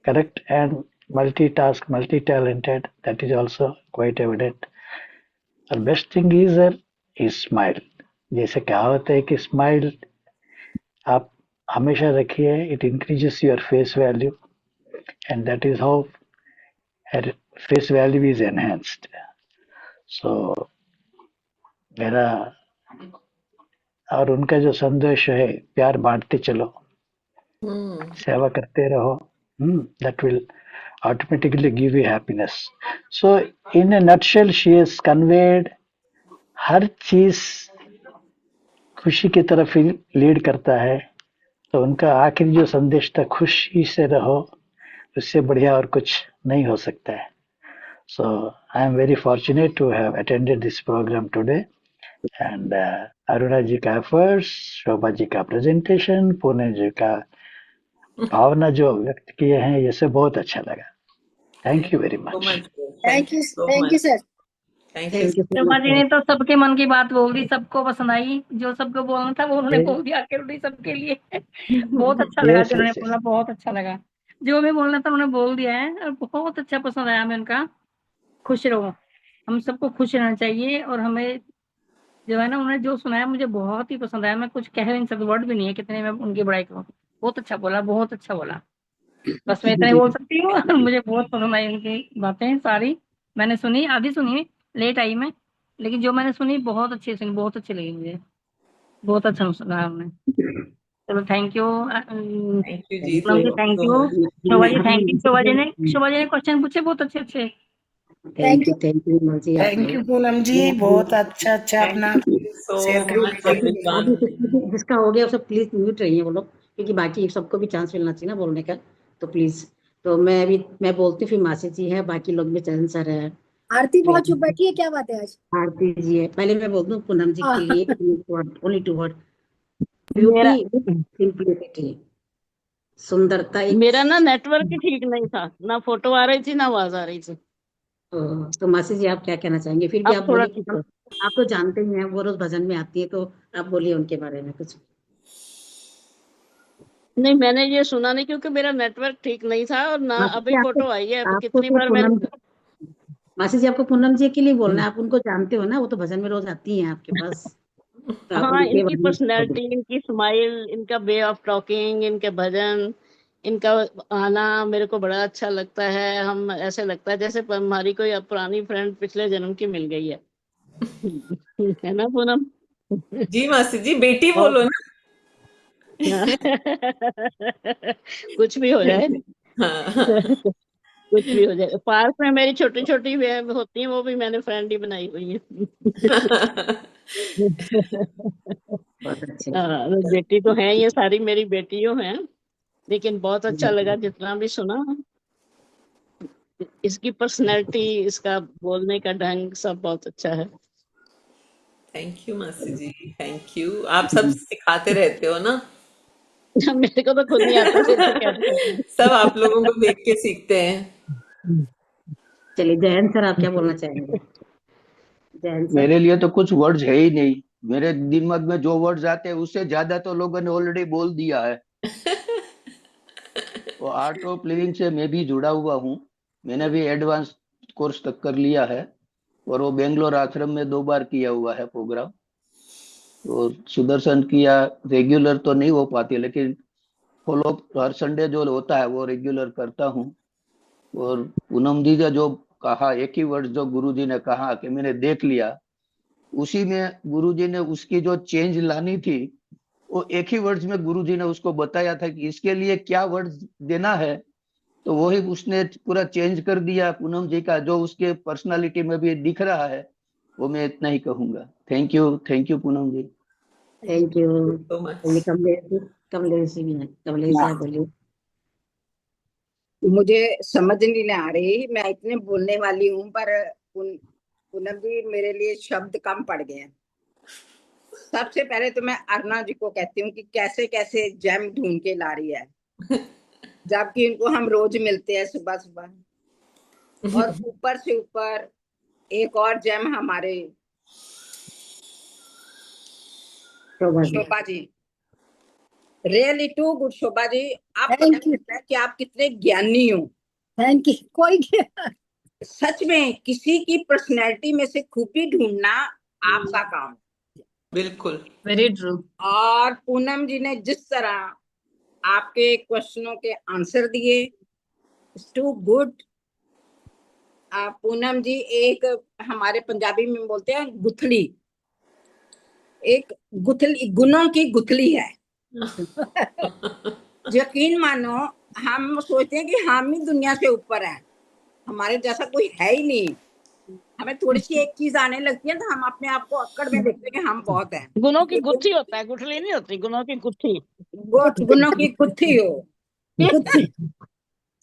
correct, and multitask, multi talented, that is also quite evident. और बेस्ट थिंग इज स्माइल। जैसे कहावत है कि स्माइल आप हमेशा रखिए, it increases your face value, and that is how her face value is enhanced। So मेरा और उनका जो संदेश है, प्यार बांटते चलो, सेवा करते रहो, that will automatically give you happiness। So in a nutshell she has conveyed, हर चीज खुशी की तरफ ही लीड करता है। तो उनका आखिरी जो संदेश था, खुशी से रहो, उससे बढ़िया और कुछ नहीं हो सकता है। So I am very fortunate to have attended this program today, and Aruna जी का एफर्ट्स, शोभा जी का प्रेजेंटेशन, पुणे जी का भावना जो व्यक्त किए हैं, ये सब बहुत अच्छा लगा। Thank you very so much. much, thank thank you, you so thank you much, sir. Thank you. Thank you so Shobha much ji ने तो सबके मन की बात बोल दी, सबको पसंद आई, जो सबको बोलना था वो उन्होंने बोल दिया आके सबके लिए। बहुत अच्छा लगा Yes, जो उन्होंने yes, yes. बोला, बहुत अच्छा लगा। जो भी बोलना था उन्होंने बोल दिया है और बहुत अच्छा पसंद आया हमें उनका। खुश रहो, हम सबको खुश रहना चाहिए और हमें जो है ना उन्होंने जो सुनाया मुझे बहुत ही पसंद आया। मैं कुछ कह नहीं सकती, वर्ड भी नहीं है कितने मैं उनकी बड़ाई करूँ। बहुत अच्छा बोला, बहुत अच्छा बोला। बस मैं इतना ही बोल सकती हूँ। और मुझे बहुत पसंद आई उनकी बातें सारी। मैंने सुनी, आधी सुनी, लेट आई मैं, लेकिन जो मैंने सुनी बहुत अच्छी सुनी, बहुत अच्छी लगी मुझे। बहुत अच्छा सुना हमने। चलो थैंक यू थैंक यू जी, thank you thank so you much. Shobha ji, thank you. हमें शोभा जी ने क्वेश्चन पूछे बहुत अच्छे अच्छे। Thank you Vimal ji thank आपने। यू पूनम जी, मैं बहुत अच्छा अच्छा थैंक अपना यू सो शेयर मच करके। एवरीवन। जिसका हो गया सब प्लीज म्यूट रहिए वो लोग, क्योंकि बाकी सबको भी चांस मिलना चाहिए ना बोलने का। तो प्लीज, तो मैं बोलती हूँ, फिर मासी जी है, बाकी लोग भी चरण सर है, आरती बहुत चुप प्रिया, बैठी है, क्या बात है आज? आरती जी है। पहले मैं बोल दूं पूनम जी के लिए ओनली टू वर्ड, मेरा ब्यूटी सिंप्लिसिटी, सुंदरता एक। मेरा ना नेटवर्क ही ठीक नहीं था, ना फोटो आ रही थी ना आवाज आ रही थी। तो मासी जी आप क्या कहना चाहेंगे? फिर भी अब आप थोड़ा बोलिए, ठीक पूनम, है। आप तो जानते ही हैं वो रोज भजन में आती है, तो आप बोलिए उनके बारे में कुछ। नहीं, मैंने ये सुना नहीं क्योंकि मेरा नेटवर्क ठीक नहीं था, और ना मासी अभी जी आपको फोटो आई है। अभी आपको कितनी तो बार मैंने पूनम मासी जी आपको पूनम जी के लिए बोलना है, आप उनको जानते हो ना, वो तो भजन में रोज आती हैं आपके पास, तो आप हाँ, उनके इनकी बारे में बोलिए। पर्सनैलिटी, इनकी स्माइल, इनका वे ऑफ टॉकिंग, इनके भजन, इनका आना मेरे को बड़ा अच्छा लगता है। हम ऐसे लगता है जैसे हमारी कोई पुरानी फ्रेंड पिछले जन्म की मिल गई है। है ना पूनम? जी मासी जी, बेटी बहुत बोलो ना। कुछ भी हो जाए। हाँ। कुछ भी हो जाए। पार्क में मेरी छोटी छोटी होती है, वो भी मैंने फ्रेंड ही बनाई हुई है। बहुत अच्छे। हाँ, बेटी तो है, ये सारी मेरी बेटियों हैं। लेकिन बहुत अच्छा लगा जितना भी सुना। इसकी पर्सनैलिटी, इसका बोलने का ढंग सब बहुत अच्छा है। थैंक यू मासी जी, थैंक यू। आप सब सिखाते रहते हो ना। मेरे को तो खुद नहीं आता, फिर तो कैसे सब करूंगी। आप लोगों को देख के सीखते हैं। चलिए जयंत सर आप क्या बोलना चाहेंगे? जयंत सर। मेरे लिए तो कुछ वर्ड्स है ही नहीं। मेरे दिमाग में जो वर्ड्स आते हैं उससे ज्यादा तो लोगों ने ऑलरेडी बोल दिया है। वो आर्ट ऑफ लिविंग से मैं भी जुड़ा हुआ हूँ। मैंने भी एडवांस कोर्स तक कर लिया है, और वो बेंगलोर आश्रम में 2 बार किया हुआ है प्रोग्राम। तो सुदर्शन किया, रेगुलर तो नहीं हो पाती, लेकिन फॉलो हर संडे जो होता है वो रेगुलर करता हूँ। और पूनम जी ने जो कहा, एक ही वर्ड जो गुरु जी ने कहा कि मैंने देख लिया, उसी में गुरुजी ने उसकी जो चेंज लानी थी, वो एक ही वर्ड्स में गुरुजी ने उसको बताया था कि इसके लिए क्या वर्ड्स देना है। तो वही उसने पूरा चेंज कर दिया पूनम जी का, जो उसके पर्सनालिटी में भी दिख रहा है। वो मैं इतना ही कहूंगा। Thank you Poonam ji. Thank you. So much. चलिए कमलेश जी, कमलेश जी भी हैं, कमलेश साहब बोलिए। मुझे समझ नहीं आ रही, मैं इतने बोलने वाली हूँ पर पूनम जी मेरे लिए शब्द कम पड़ गए हैं। सबसे पहले तो मैं अरुणा जी को कहती हूँ कि कैसे कैसे जेम ढूंढ के ला रही है, जबकि इनको हम रोज मिलते हैं सुबह सुबह। और ऊपर से ऊपर एक और जेम हमारे Shobha ji, really to good Shobha ji. आप पता लगता है कि आप कितने ज्ञानी हो। Thank you. कोई सच में किसी की पर्सनैलिटी में से खूबी ढूंढना आपका काम है। बिल्कुल। Very true. और पूनम जी ने जिस तरह आपके क्वेश्चनों के आंसर दिए, टू गुड। पूनम जी एक, हमारे पंजाबी में बोलते हैं गुथली, एक गुथली, गुणों की गुथली है। यकीन मानो, हम सोचते हैं कि हम ही दुनिया से ऊपर हैं, हमारे जैसा कोई है ही नहीं। हमें थोड़ी सी एक चीज आने लगती है तो हम अपने आप को अक्कड़ में देखते हैं कि हम बहुत हैं। गुणों की गुत्थी होता है, गुठली नहीं होती, गुणों की गुत्थी। गुणों की गुत्थी हो।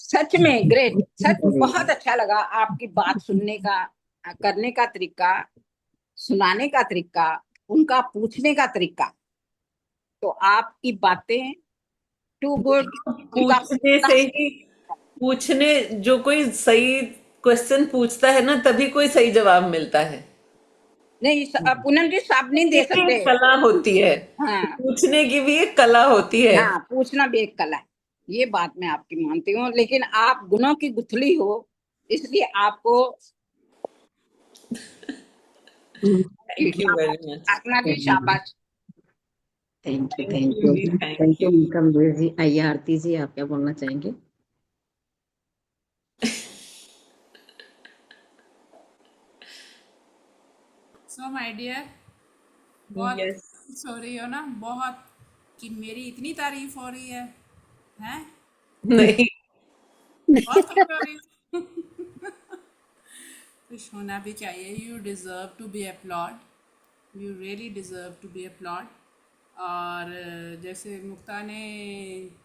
सच में ग्रेट, सच बहुत अच्छा लगा आपकी बात सुनने का, करने का तरीका, सुनाने का तरीका, उनका पूछने का तरीका। तो आपकी बातें टू गुड। पूछने से ही, पूछने जो कोई सही क्वेश्चन पूछता है ना तभी कोई सही जवाब मिलता है। नहीं पूनम जी सब नहीं दे ये सकते। एक कला होती है, हाँ पूछने की भी एक कला होती है। हाँ, पूछना भी एक कला है, ये बात मैं आपकी मानती हूँ। लेकिन आप गुणों की गुथली हो, इसलिए आपको थैंक यू वेरी मच। अपना जी शाबाश। Thank you, thank thank you you, जी, thank thank you you. Kamlesh ji. आइए आरती जी, आप क्या बोलना चाहेंगे? सो माय डियर, बहुत यस। खुश हो रही हो ना, बहुत, कि मेरी इतनी तारीफ हो रही है, हैं? नहीं, बहुत खुश हो रही हो। खुश होना भी चाहिए। You deserve to be applaud, you really deserve to be applaud. और जैसे मुक्ता ने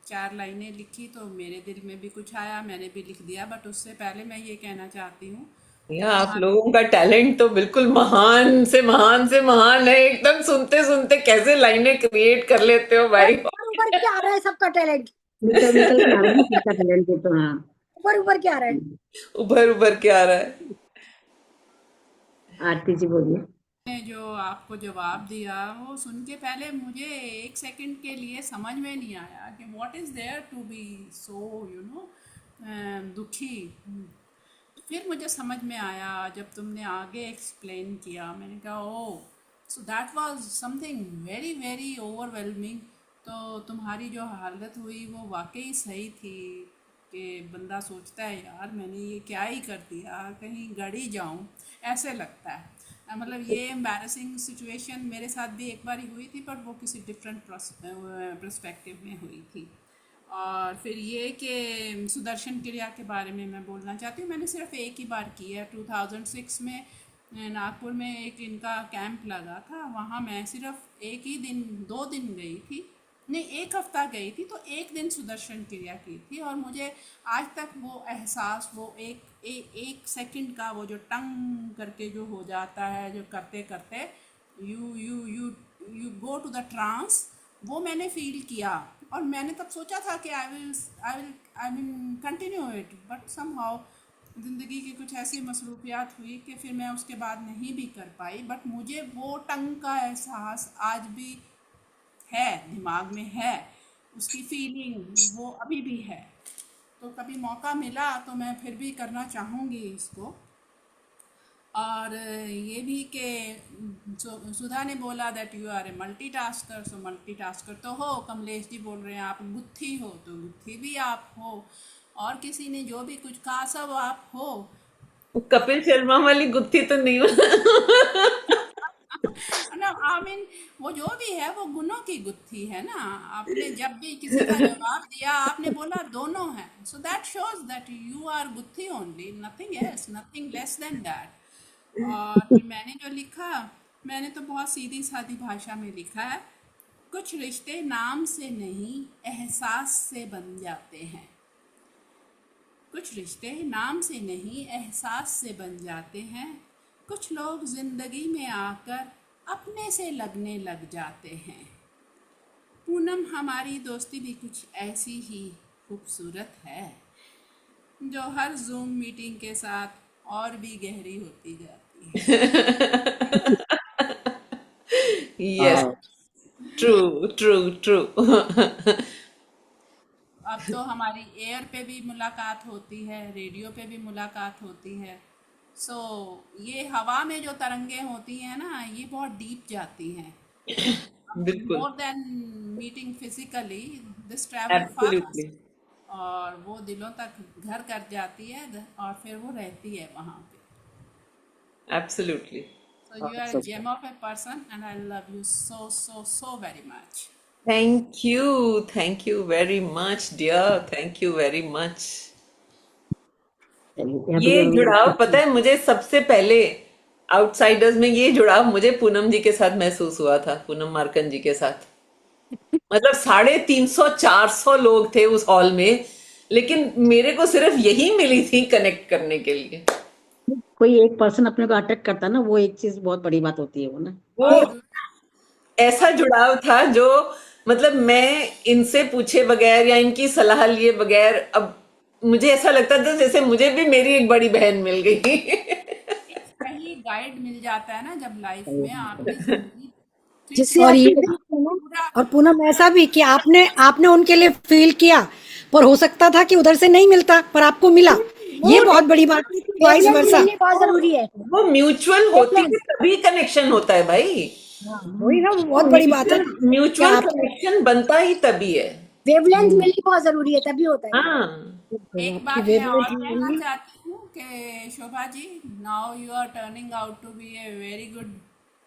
4 लाइनें लिखी तो मेरे दिल में भी कुछ आया, मैंने भी लिख दिया। बट उससे पहले मैं ये कहना चाहती हूँ कि या आप लोगों का टैलेंट तो बिल्कुल महान से महान से महान है। एकदम सुनते सुनते कैसे लाइनें क्रिएट कर लेते हो भाई। ऊपर क्या आ रहा है सबका टैलेंट, निकल निकल के आ रहा है ना सबका टैलेंट, ये तो हाँ। ऊपर क्या आ रहा है। उभर उभर के आ रहा है। आरती जी बोलिए। ने जो आपको जवाब दिया वो सुन के पहले मुझे 1 सेकंड के लिए समझ में नहीं आया कि what is there to be so दुखी। फिर मुझे समझ में आया जब तुमने आगे एक्सप्लेन किया। मैंने कहा oh, so that was something very very overwhelming. तो तुम्हारी जो हालत हुई वो वाकई सही थी कि बंदा सोचता है यार मैंने ये क्या ही कर दिया, कहीं गड़ ही जाऊँ, ऐसे लगता है। मतलब ये एम्बैरसिंग सिचुएशन मेरे साथ भी एक बार ही हुई थी, पर वो किसी डिफरेंट पर्सपेक्टिव में हुई थी। और फिर ये कि सुदर्शन क्रिया के बारे में मैं बोलना चाहती हूँ। मैंने सिर्फ एक ही बार की है। 2006 में नागपुर में एक इनका कैंप लगा था, वहाँ मैं सिर्फ एक ही दिन 2 दिन गई थी, नहीं 1 हफ्ता गई थी। तो 1 दिन सुदर्शन क्रिया की थी और मुझे आज तक वो एहसास, वो एक सेकंड का वो जो टंग करके जो हो जाता है, जो करते करते you you you you go to the trance, वो मैंने फील किया। और मैंने तब सोचा था कि I will continue it, but somehow ज़िंदगी की कुछ ऐसी मसरूफियात हुई कि फिर मैं उसके बाद नहीं भी कर पाई। बट मुझे वो टंग का एहसास आज भी है, दिमाग में है, उसकी फीलिंग वो अभी भी है। तो कभी मौका मिला तो मैं फिर भी करना चाहूँगी इसको। और ये भी कि सुधा ने बोला that you are a multitasker, so multitasker तो हो। कमलेश जी बोल रहे हैं आप गुत्थी हो, तो गुत्थी भी आप हो। और किसी ने जो भी कुछ कहा सब आप हो। कपिल शर्मा वाली गुत्थी तो नहीं ना आई मीन वो जो भी है वो गुणों की गुत्थी है ना। आपने जब भी किसी का जवाब दिया आपने बोला दोनों हैं, so that shows that you are गुत्थी only, nothing else, nothing less than that. और फिर मैंने जो लिखा, मैंने तो बहुत सीधी सादी भाषा में लिखा है। कुछ रिश्ते नाम से नहीं एहसास से बन जाते हैं, कुछ रिश्ते नाम से नहीं एहसास से बन जाते हैं। कुछ लोग जिंदगी में आकर अपने से लगने लग जाते हैं। पूनम हमारी दोस्ती भी कुछ ऐसी ही खूबसूरत है, जो हर जूम मीटिंग के साथ और भी गहरी होती जाती है। Yes, true true true. अब तो हमारी एयर पे भी मुलाकात होती है, रेडियो पे भी मुलाकात होती है। सो ये हवा में जो तरंगे होती हैं ना, ये बहुत डीप जाती हैं। बिल्कुल, more than meeting physically, this travel absolutely, fast. और वो दिलों तक घर कर जाती है और फिर वो रहती है वहाँ पे। Absolutely. So you are a gem of a person and I love you so so so very much. Thank you very much dear, thank you very much. ये जुड़ाव पता है मुझे सबसे पहले आउटसाइडर्स में, ये जुड़ाव मुझे पूनम जी के साथ महसूस हुआ था, पूनम मार्कन जी के साथ। मतलब 350-400 लोग थे उस हॉल में, लेकिन मेरे को सिर्फ यही मिली थी कनेक्ट करने के लिए। कोई एक पर्सन अपने को अटैक करता ना, वो एक चीज बहुत बड़ी बात होती है वो ना। वो ऐसा जुड़ाव था जो मतलब मैं इनसे पूछे बगैर या इनकी सलाह लिए बगैर अब मुझे ऐसा लगता था जैसे मुझे भी मेरी एक बड़ी बहन मिल गई। एक सही गाइड मिल जाता है ना जब लाइफ में आपकी जिंदगी जिससे और ट्विस्ट ये आपकी पूनम पूरा और पूनम ऐसा भी कि आपने आपने उनके लिए फील किया, पर हो सकता था कि उधर से नहीं मिलता, पर आपको मिला। ये वो बहुत बड़ी बात है कि वाइस वेवलेंथ वर्सा। मिलनी बहुत जरूरी है। वो म्यूचुअल होती वेवलेंथ, है तभी कनेक्शन होता है भाई। हाँ वही ना, बहुत वो बड़ी बात है म्यूचुअल ना कि म्यूचुअल आप। कनेक्शन बनता ही तभी है। वेवलेंथ मिलनी बहुत जरूरी है, तभी होता है। हाँ। बिल्कुल, एक आपकी बात मैं और वेवलेंथ कहना मिलेंगी। चाहती हूँ कि Shobha ji, now you are turning out to be a very good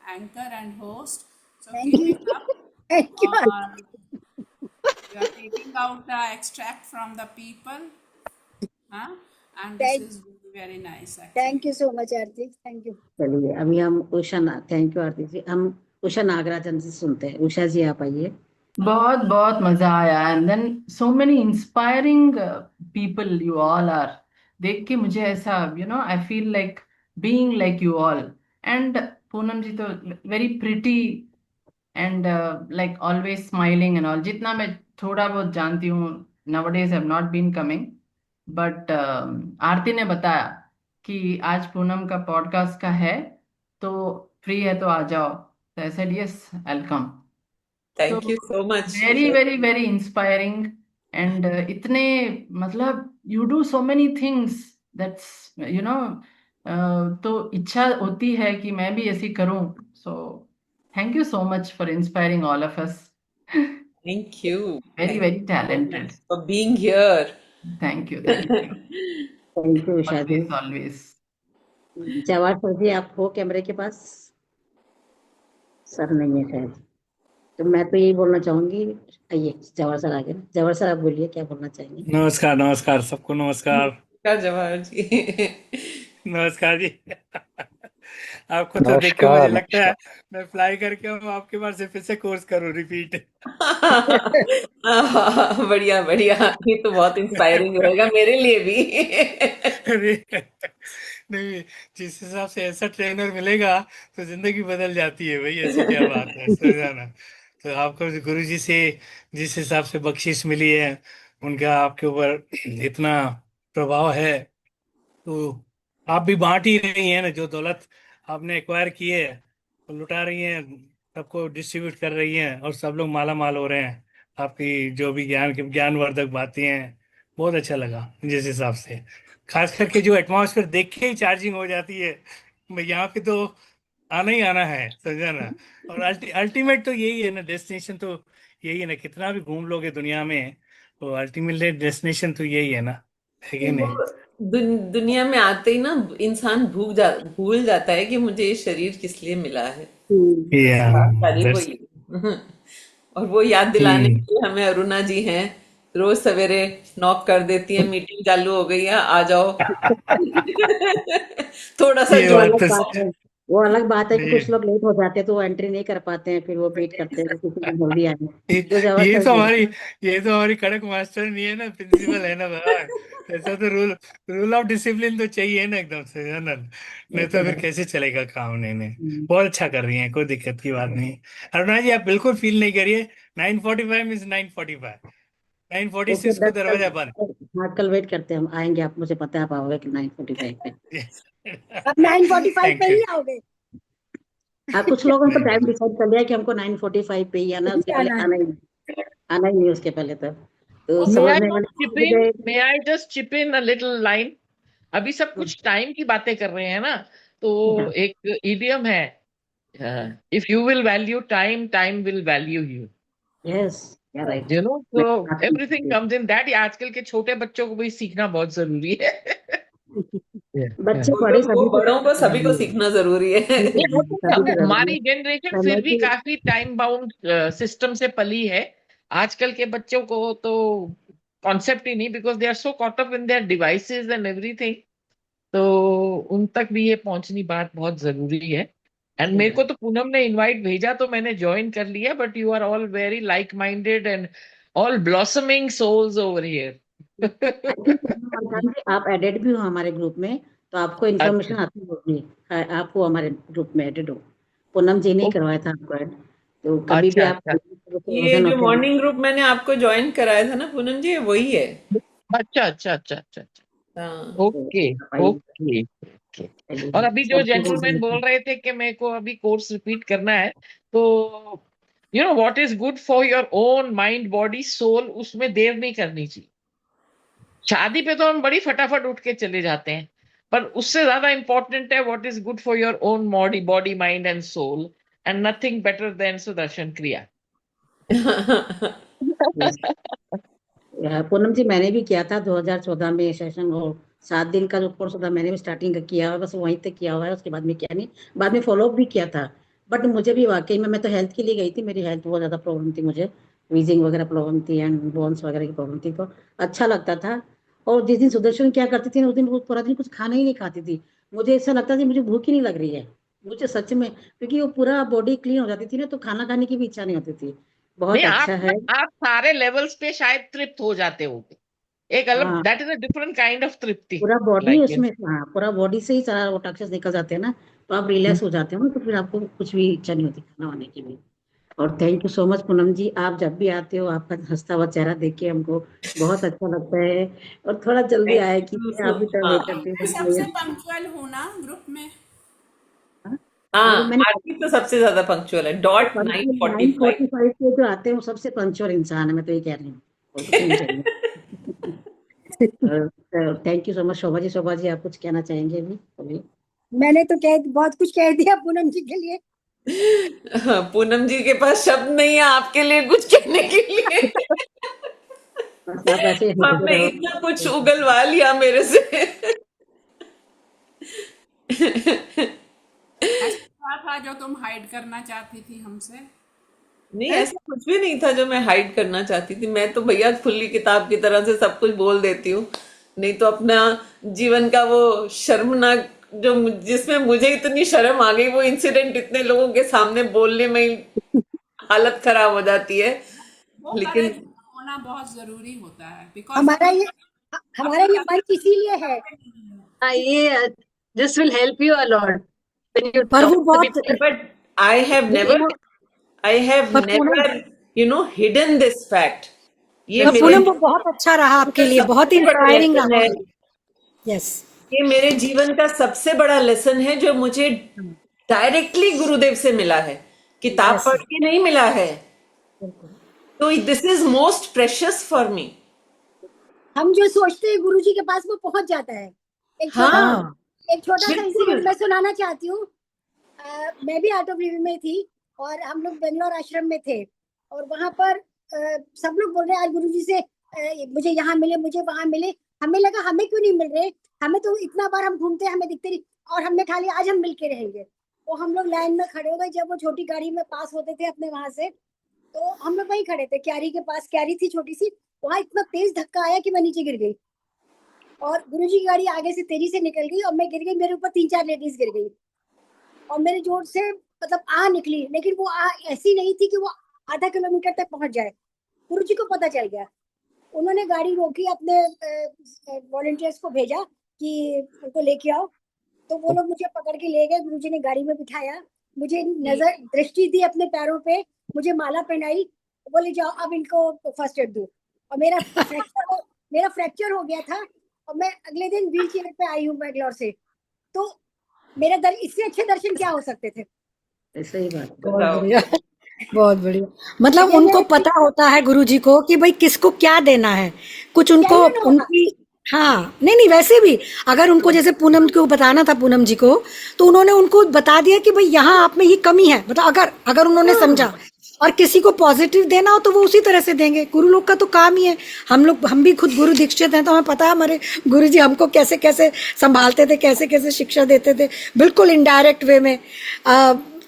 anchor and host, so thank keep you, it up. Thank you, और you are taking out the extract from the people, huh? And this thank is very, very nice thank actually. You so much Aarti, thank you. चलिए अभी हम thank you आरती जी, हम उषा नागराजन से सुनते हैं। उषा जी आप आइए। बहुत बहुत मजा आया and then so many inspiring people you all are. देख के मुझे ऐसा I feel like being like you all. And Poonam ji तो very pretty and like always smiling and all. जितना मैं थोड़ा बहुत जानती हूँ, nowadays have not been coming, but Aarti ने बताया कि आज पूनम का पॉडकास्ट का है, तो फ्री है तो आ जाओ। तो ऐसे यस, वेलकम। तो thank you so much very Usha. Very very inspiring and इतने मतलब you do so many things that's तो इच्छा होती है कि मैं भी ऐसी करूं। So thank you so much for inspiring all of us. Thank you. Very thank very you so talented. Much for being here. Thank you thank you. Thank you Usha ji. Always always. Jawahar sir ji आप हो कैमरे के पास? Sir नहीं है शायद। तो मैं तो यही बोलना चाहूंगी। आइए जवाहर सर आ गए। जवाहर सर आप बोलिए, क्या बोलना चाहेंगे? नमस्कार नमस्कार सबको नमस्कार। नमस्कार जवाहर जी। नमस्कार जी। आपको तो देख के मुझे नमस्कार लगता है नमस्कार। मैं फ्लाई करके हम आपके पास से फिर से कोर्स करूं रिपीट। बढ़िया बढ़िया, ये तो बहुत इंस्पायरिंग रहेगा मेरे लिए भी। अरे नहीं, जिस हिसाब से ऐसा ट्रेनर मिलेगा तो जिंदगी बदल जाती है भाई, ऐसी क्या बात है, समझा ना। तो आपको गुरु जी से जिस हिसाब से बख्शिश मिली है, उनका आपके ऊपर इतना प्रभाव है, तो आप भी बांट ही रही हैं ना, जो दौलत आपने एक्वायर की है वो लुटा रही हैं, सबको डिस्ट्रीब्यूट कर रही हैं और सब लोग माला माल हो रहे हैं। आपकी जो भी ज्ञानवर्धक बातें हैं, बहुत अच्छा लगा जिस हिसाब से। खास करके जो एटमॉस्फेयर देख के ही चार्जिंग हो जाती है, मैं यहाँ पे तो आना ही आना है, समझा ना। और अल्टीमेट तो यही है ना, डेस्टिनेशन तो यही है ना, कितना भी घूम लोगे दुनिया में, तो अल्टीमेटली डेस्टिनेशन तो यही है ना, है कि वो नहीं। दुनिया में आते ही ना इंसान भूल जाता है कि मुझे ये शरीर किस लिए मिला है। बस Yeah, बात सारी that's वही है। और वो याद दिलाने hmm. के लिए हमें अरुणा जी हैं, रोज सवेरे नॉक कर देती है, मीटिंग चालू हो गई है, आ जाओ। थोड़ा सा ये वो बात अलग तो बात है। वो अलग बात है कि ये, कुछ लोग लेट हो जाते हैं तो वो एंट्री नहीं कर पाते हैं, फिर वो वेट करते हैं किसी को जल्दी आए। तो जवाहर ये सर तो बोलिए। हमारी ये तो हमारी कड़क मास्टर नहीं है ना, प्रिंसिपल है ना भगवान। ऐसा तो रूल रूल ऑफ डिसिप्लिन तो चाहिए ना एकदम से, है ना। ये नहीं तो तो फिर है। कैसे चलेगा काम। नहीं नहीं, हम्म। बहुत अच्छा कर रही हैं, कोई दिक्कत की बात नहीं। अरुणा जी आप बिल्कुल फील नहीं करिए, 9:45 मीन्स 9:45, ओके 9:46 को 10 कल। दरवाजा बंद। हाँ कल वेट करते हैं, हम आएंगे, आप मुझे पता है आप आओगे कि 9:45 पे। अब 9:45 पे थैंक यू। ही आओगे? हाँ कुछ लोगों ने तो नहीं टाइम नहीं डिसाइड कर लिया कि हमको 9:45 पे ही आना है, उसके नहीं पहले आना है। आना ही नहीं, आना ही नहीं उसके पहले तक। तो May I समझने just वाले chip समझ in? गए। May I just chip in a little line? अभी सब कुछ टाइम की बातें कर रहे हैं ना, तो एक इडियम है, if you will value time, time will value you. Yes right. You know, तो एवरीथिंग कम्स इन दैट। आजकल के छोटे बच्चों को भी सीखना बहुत जरूरी है। बच्चे वो बड़े लोग वो सभी को बड़ों को सभी को सीखना जरूरी है। ये होता है, सभी को जरूरी है। हमारी जनरेशन फिर समय भी की काफी टाइम बाउंड सिस्टम से पली है। आजकल के बच्चों को तो कॉन्सेप्ट ही नहीं, because they are so caught up in their devices and everything. तो उन तक भी ये पहुंचनी बात बहुत जरूरी है। एंड मेरे को तो पूनम ने इनवाइट भेजा तो मैंने ज्वाइन कर लिया, but you are all very like minded and all blossoming souls over here. आप एडेड भी हो हमारे ग्रुप में, तो आपको अच्छा इन्फॉर्मेशन आती होगी। आपको हमारे ग्रुप में एडेड हो। पूनम जी ने ही ओ- करवाया था आपको ऐड। तो कभी भी अच्छा आप अच्छा। ये प्रमोशन जो होते हैं। मॉर्निंग ग्रुप मैंने आपको ज्वाइन कराया था ना पूनम जी, वही है। अच्छा अच्छा अच्छा अच्छा अच्छा, हाँ ओके ओके ओके। और अभी जो जेंटलमैन बोल रहे थे कि मेरे को अभी कोर्स रिपीट करना है, तो what is good for your own mind body soul, उसमें देर नहीं करनी चाहिए। शादी पे तो हम बड़ी फटाफट उठ के चले जाते हैं, पर उससे ज्यादा इंपॉर्टेंट है what is good for your own body body mind and soul, and nothing better than Sudarshan Kriya. Poonam जी, मैंने भी किया था 2014 में सेशन, वो 7 दिन का जो कोर्स होता मैंने भी स्टार्टिंग का किया हुआ, बस वहीं तक किया हुआ है, उसके बाद में किया नहीं। बाद में फॉलोअप भी किया था, बट मुझे भी वाकई में, मैं तो हेल्थ के लिए गई थी, मेरी हेल्थ बहुत ज़्यादा प्रॉब्लम थी, मुझे वीजिंग वगैरह प्रॉब्लम थी एंड बोन्स वगैरह की प्रॉब्लम थी, तो अच्छा लगता था। और जिस दिन सुदर्शन क्या करती थी उस दिन वो पूरा दिन कुछ खाना ही नहीं खाती थी। मुझे ऐसा लगता था मुझे भूख ही नहीं लग रही है, मुझे सच में, क्योंकि वो पूरा बॉडी क्लीन हो जाती थी ना, तो खाना खाने की भी इच्छा नहीं होती थी। बहुत नहीं, आप अच्छा है। आप सारे लेवल्स पे शायद तृप्त हो जाते होगे, एक अलग, हाँ, that is a different kind of तृप्ति, पूरा बॉडी लाइक उसमें, हाँ पूरा बॉडी से ही सारा वो टॉक्सिस निकल जाते हैं ना, तो आप रिलैक्स हो जाते हो ना, तो फिर आपको कुछ भी इच्छा नहीं होती खाना वाने की भी। और thank you so much Poonam ji, आप जब भी आते हो आपका हंसता हुआ चेहरा देख के हमको बहुत अच्छा लगता है। और थोड़ा जल्दी थैंक आए यू कि सो आप भी थोड़ा वेट करते मैं सबसे हो। पंक्चुअल हूँ ना ग्रुप में। हाँ, वो मैंने आरती तो सबसे ज्यादा पंक्चुअल है, डॉट 9:45। 9:45 के जो आते हैं वो सबसे पंक्चुअल इंसान है, मैं तो ये कह रही हूँ, और कुछ नहीं चाहिए। Thank you so much Shobha जी। शोभा जी, आप कुछ कहना चाहेंगे अभी अभी? मैंने तो बहुत कुछ कह दिया पूनम जी के लिए। पूनम जी के पास शब्द नहीं है आपके लिए कुछ कहने के लिए। बस आप ऐसे ही हंसते आपने रहो। इतना कुछ उगलवा लिया मेरे से। ऐसा क्या था जो तुम हाइड करना चाहती थी हमसे? नहीं, ऐसा कुछ भी नहीं था जो मैं हाइड करना चाहती थी। मैं तो भैया खुली किताब की तरह से सब कुछ बोल देती हूँ। नहीं तो अपना जीवन का वो शर्मनाक, जो जिसमें मुझे इतनी शर्म आ गई, वो इंसिडेंट इतने लोगों के सामने बोलने में ही हालत खराब हो जाती है। वो लेकिन करेज होना बहुत जरूरी होता है, बिकॉज हमारा ये हमारा ये मंच इसीलिए है। ये this will help you a lot when you पर टॉक वो टू बहुत, पीपल। बट आई हैव पर Poonam, never hidden this fact. ये पर मेरे पूनम वो जीवन बहुत अच्छा रहा आपके का लिए, बहुत सबसे बड़ा इंस्पायरिंग लेसन रहा। है। यस। ये मेरे जीवन का सबसे बड़ा लेसन है जो मुझे डायरेक्टली गुरुदेव से मिला है, किताब यस। पढ़ के नहीं मिला है। तो this is most precious for me. हम जो सोचते हैं गुरु जी के पास वो पहुंच जाता है। एक छोटा हाँ, हाँ, एक छोटा सा बिल्कुल। इंसिडेंट मैं सुनाना चाहती हूँ। मैं भी आर्ट ऑफ लिविंग में थी और हम लोग बेंगलोर आश्रम में थे, और वहां पर सब लोग बोल रहे हैं आज गुरु जी से मुझे यहाँ मिले, मुझे वहां मिले। हमें लगा हमें क्यों नहीं मिल रहे, हमें तो इतना बार हम घूमते हैं हमें दिखते नहीं, और हमने खा लिया आज हम मिलके रहेंगे। तो हम लोग लाइन में खड़े हो गए, जब वो छोटी गाड़ी में पास होते थे अपने वहां से, तो हम लोग वहीं खड़े थे क्यारी के पास, क्यारी थी छोटी सी, वहां इतना तेज धक्का आया कि मैं नीचे गिर गई, और गुरुजी की गाड़ी आगे से तेजी से निकल गई और मैं गिर गई, मेरे ऊपर 3-4 लेडीज गिर गई, और मेरे जोर से मतलब आ निकली, लेकिन वो आ ऐसी नहीं थी कि वो आधा किलोमीटर तक पहुंच जाए। गुरुजी को पता चल गया, उन्होंने गाड़ी रोकी, अपने वॉलंटियर्स को भेजा कि उनको लेके आओ, तो वो लोग मुझे पकड़ के ले गए, गुरुजी ने गाड़ी में बिठाया, मुझे नजर दृष्टि दी अपने पैरों पे, मुझे माला पहनाई, बोले जाओ अब इनको फर्स्ट एड दो, और मेरा फ्रैक्चर हो गया था, और मैं अगले दिन व्हील चेयर पे आई हूँ बेंगलोर से। तो मेरा इससे अच्छे दर्शन क्या हो सकते थे। सही बात है। बहुत बताओ। बढ़िया, बहुत बढ़िया। मतलब ये उनको मेरे पता होता है गुरु जी को कि भाई किसको क्या देना है, कुछ उनको चाहिए ना होगा। उनकी, हाँ नहीं नहीं, वैसे भी अगर उनको जैसे पूनम को बताना था, पूनम जी को, तो उन्होंने उनको बता दिया कि भाई यहाँ आप में ये कमी है, मतलब अगर अगर उन्होंने समझा, और किसी को पॉजिटिव देना हो तो वो उसी तरह से देंगे। गुरु लोग का तो काम ही है, हम भी खुद गुरु दीक्षित हैं, तो हमें पता है हमारे गुरु जी हमको कैसे कैसे संभालते थे, कैसे कैसे शिक्षा देते थे, बिल्कुल इनडायरेक्ट वे में।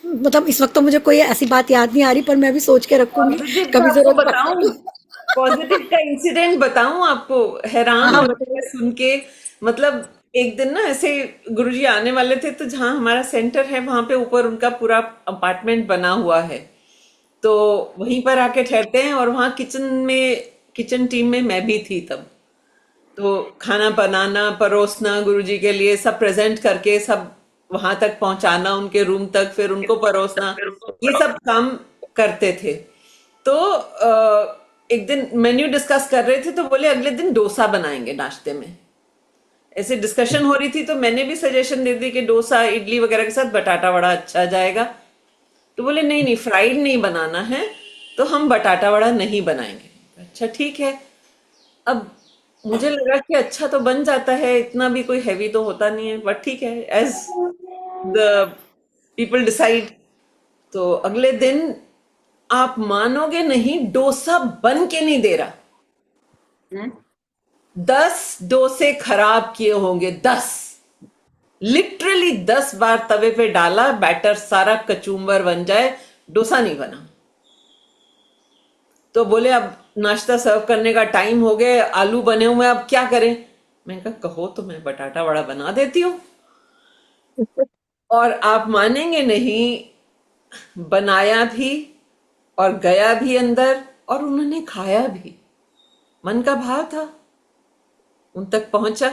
मतलब इस वक्त तो मुझे कोई ऐसी बात याद नहीं आ रही, पर मैं भी सोच के रखूंगी पॉजिटिव का कभी आपको जरूरत बताऊं, पड़े तो। पॉजिटिव का इंसिडेंट बताऊं आपको, हैरान हाँ हो बताइए। जाएगा सुन के। मतलब एक दिन ना ऐसे गुरुजी आने वाले थे, तो जहाँ हमारा सेंटर है वहां पे ऊपर उनका पूरा अपार्टमेंट बना हुआ है, तो वहीं पर आके ठहरते हैं। और वहाँ किचन टीम में मैं भी थी तब। तो खाना बनाना, परोसना, गुरुजी के लिए सब प्रेजेंट करके सब वहां तक पहुंचाना, उनके रूम तक, फिर उनको परोसना, ये सब काम करते थे। तो एक दिन मेन्यू डिस्कस कर रहे थे तो बोले अगले दिन डोसा बनाएंगे नाश्ते में। ऐसे डिस्कशन हो रही थी तो मैंने भी सजेशन दे दी कि डोसा इडली वगैरह के साथ बटाटा वड़ा अच्छा जाएगा। तो बोले नहीं नहीं, फ्राइड नहीं बनाना है, तो हम बटाटा वड़ा नहीं बनाएंगे। अच्छा ठीक है। अब मुझे लगा कि अच्छा तो बन जाता है, इतना भी कोई हैवी तो होता नहीं है, बट ठीक है, एज द पीपल डिसाइड। तो अगले दिन आप मानोगे नहीं, डोसा बन के नहीं दे रहा। 10 डोसे खराब किए होंगे, 10, लिटरली 10 बार तवे पे डाला, बैटर सारा कचूम्बर बन जाए, डोसा नहीं बना। तो बोले अब नाश्ता सर्व करने का टाइम हो गया, आलू बने हुए, अब क्या करें। मैंने कहा कहो तो मैं बटाटा वड़ा बना देती हूँ। और आप मानेंगे नहीं, बनाया भी और गया भी अंदर, और उन्होंने खाया भी। मन का भाव था, उन तक पहुंचा।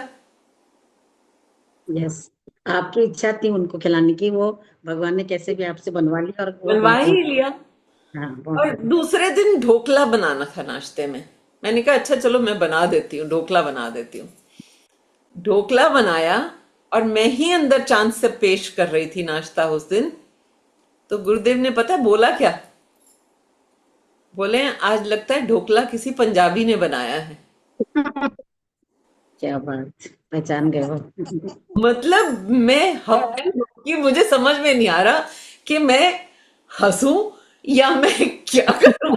यस, आपकी इच्छा थी उनको खिलाने की, वो भगवान ने कैसे भी आपसे बनवा लिया और वो बनवा उनको। ही लिया। हाँ, बहुत और बढ़िया। दूसरे दिन ढोकला बनाना था नाश्ते में। मैंने कहा अच्छा चलो मैं बना देती हूँ, ढोकला बना देती हूँ। ढोकला बनाया और मैं ही अंदर चांद से पेश कर रही थी नाश्ता उस दिन। तो गुरुदेव ने पता है बोला क्या? बोले आज लगता है ढोकला किसी पंजाबी ने बनाया है। क्या बात, पहचान गए हो। मतलब मैं कि मुझे समझ में नहीं आ रहा कि मैं हंसूं या मैं क्या करूं।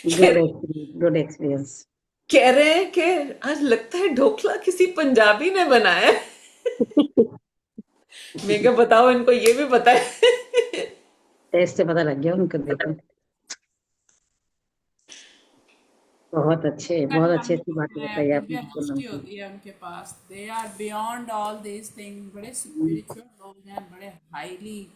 Good experience, good experience. कह रहे हैं कि आज लगता है ढोकला किसी पंजाबी ने बनाया है। मैं क्या बताओ, इनको ये भी पता है। टेस्ट से पता लग गया उनको, देखो। बहुत अच्छी अच्छी बातें बताई आपने पूनम दृष्टि की। होती है उनके पास। They are beyond all these thing. बड़े स्पिरिचुअल लोग हैं, बड़े हाईली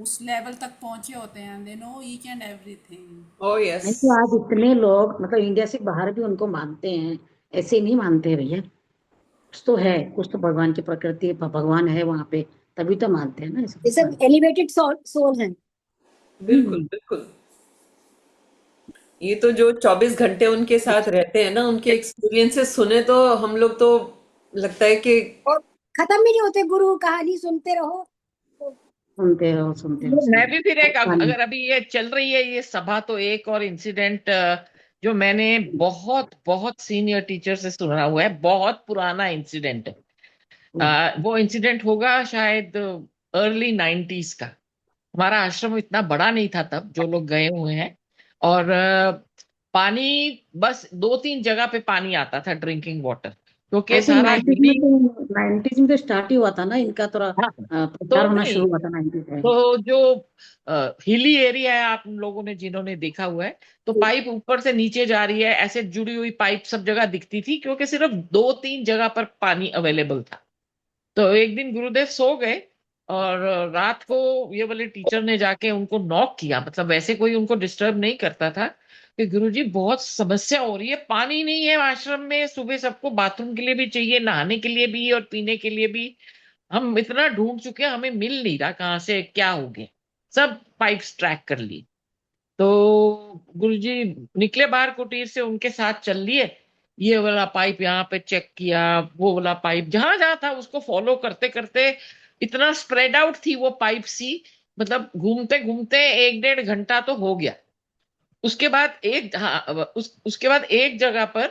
उस लेवल तक पहुंचे होते हैं। They know each and everything. O yes. नहीं तो आज इतने लोग मतलब इंडिया से बाहर भी उनको मानते हैं, ऐसे नहीं मानते भैया। कुछ तो है, कुछ तो भगवान की प्रकृति, भगवान है वहां पे, तभी तो मानते हैं ना ये इसको। सब एलिवेटेड सोल हैं। बिल्कुल बिल्कुल। ये तो जो 24 घंटे उनके साथ रहते हैं ना, उनके एक्सपीरियंसेस सुने तो हम लोग तो लगता है कि और खत्म भी नहीं होते, गुरु कहानी सुनते रहो। सुनते रहो सुनते रहो मैं सुनते भी फिर एक रहो। अगर अभी ये चल रही है ये सभा, तो एक और इंसिडेंट जो मैंने बहुत बहुत सीनियर टीचर से सुना हुआ है, बहुत पुराना इंसिडेंट है। वो इंसिडेंट होगा शायद अर्ली 90s का। हमारा आश्रम इतना बड़ा नहीं था तब, जो लोग गए हुए हैं। और पानी बस 2-3 जगह पे पानी आता था, ड्रिंकिंग वाटर, क्योंकि आई थिंक सारा 90s में तो 90s में तो स्टार्ट ही हुआ था ना इनका थोड़ा हाँ। प्रचार तो होना नहीं, शुरू हुआ था 90s में। तो जो हिली एरिया है, आप लोगों ने जिन्होंने देखा हुआ है, तो पाइप ऊपर से नीचे जा रही है, ऐसे जुड़ी हुई पाइप सब जगह दिखती थी, क्योंकि सिर्फ 2-3 जगह पर पानी अवेलेबल था। तो एक दिन गुरुदेव सो गए और रात को ये वाले टीचर ने जाके उनको नॉक किया। मतलब वैसे कोई उनको डिस्टर्ब नहीं करता था कि गुरुजी बहुत समस्या हो रही है, पानी नहीं है आश्रम में, सुबह सबको बाथरूम के लिए भी चाहिए, नहाने के लिए भी और पीने के लिए भी। हम इतना ढूंढ चुके हैं, हमें मिल नहीं रहा, कहाँ से क्या हो गया। सब पाइप्स ट्रैक कर ली। तो गुरुजी निकले बाहर कुटीर से, उनके साथ चल लिए। ये वाला पाइप यहाँ पे चेक किया, वो वाला पाइप जहां जहां था उसको फॉलो करते करते इतना स्प्रेड आउट थी वो पाइप सी। मतलब घूमते घूमते 1-1.5 घंटा तो हो गया। उसके बाद उसके बाद एक जगह पर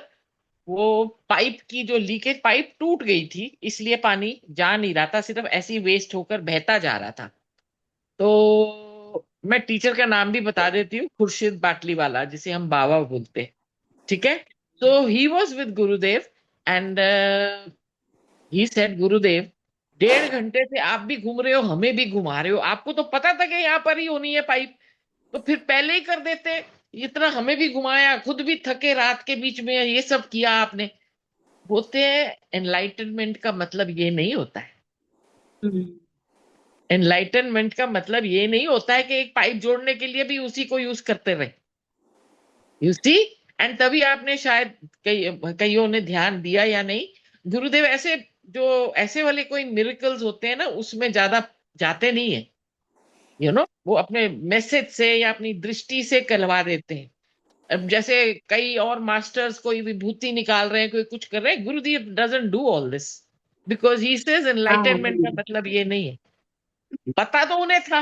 वो पाइप की जो लीकेज पाइप टूट गई थी, इसलिए पानी जा नहीं रहा था, सिर्फ ऐसे ही वेस्ट होकर बहता जा रहा था। तो मैं टीचर का नाम भी बता देती हूँ, खुर्शीद बाटली वाला, जिसे हम बाबा बोलते हैं। ठीक है। तो he was with Gurudev and he said, गुरुदेव 1.5 घंटे से आप भी घूम रहे हो, हमें भी घुमा रहे हो, आपको तो पता था कि यहाँ पर ही होनी है पाइप, तो फिर पहले ही कर देते। इतना हमें भी घुमाया, खुद भी थके, रात के बीच में ये सब किया आपने। बोलते हैं एनलाइटनमेंट का मतलब ये नहीं होता है। एनलाइटनमेंट का मतलब ये नहीं होता है कि एक पाइप जोड़ने के लिए भी उसी को यूज करते रहे। You see. एंड तभी आपने शायद कईयों ने ध्यान दिया या नहीं, गुरुदेव ऐसे जो ऐसे वाले कोई मिरेकल्स होते हैं ना, उसमें ज्यादा जाते नहीं है। वो अपने मैसेज से या अपनी दृष्टि से कहलवा देते हैं। अब जैसे कई और मास्टर्स कोई विभूति निकाल रहे हैं, कोई कुछ कर रहे हैं, गुरुदेव doesn't do all this, because he says enlightenment का मतलब ये नहीं है। पता तो उन्हें था,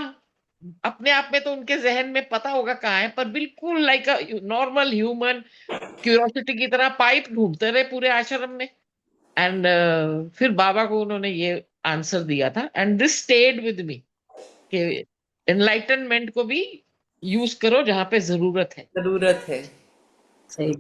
अपने आप में तो उनके जहन में पता होगा कहाँ है, पर बिल्कुल like a normal human curiosity की तरह पाइप ढूंढते रहे पूरे आश्रम में। एंड फिर बाबा को उन्होंने ये आंसर दिया था, and this stayed with me कि एनलाइटनमेंट को भी यूज करो जहां पे जरूरत है। जरूरत है, सही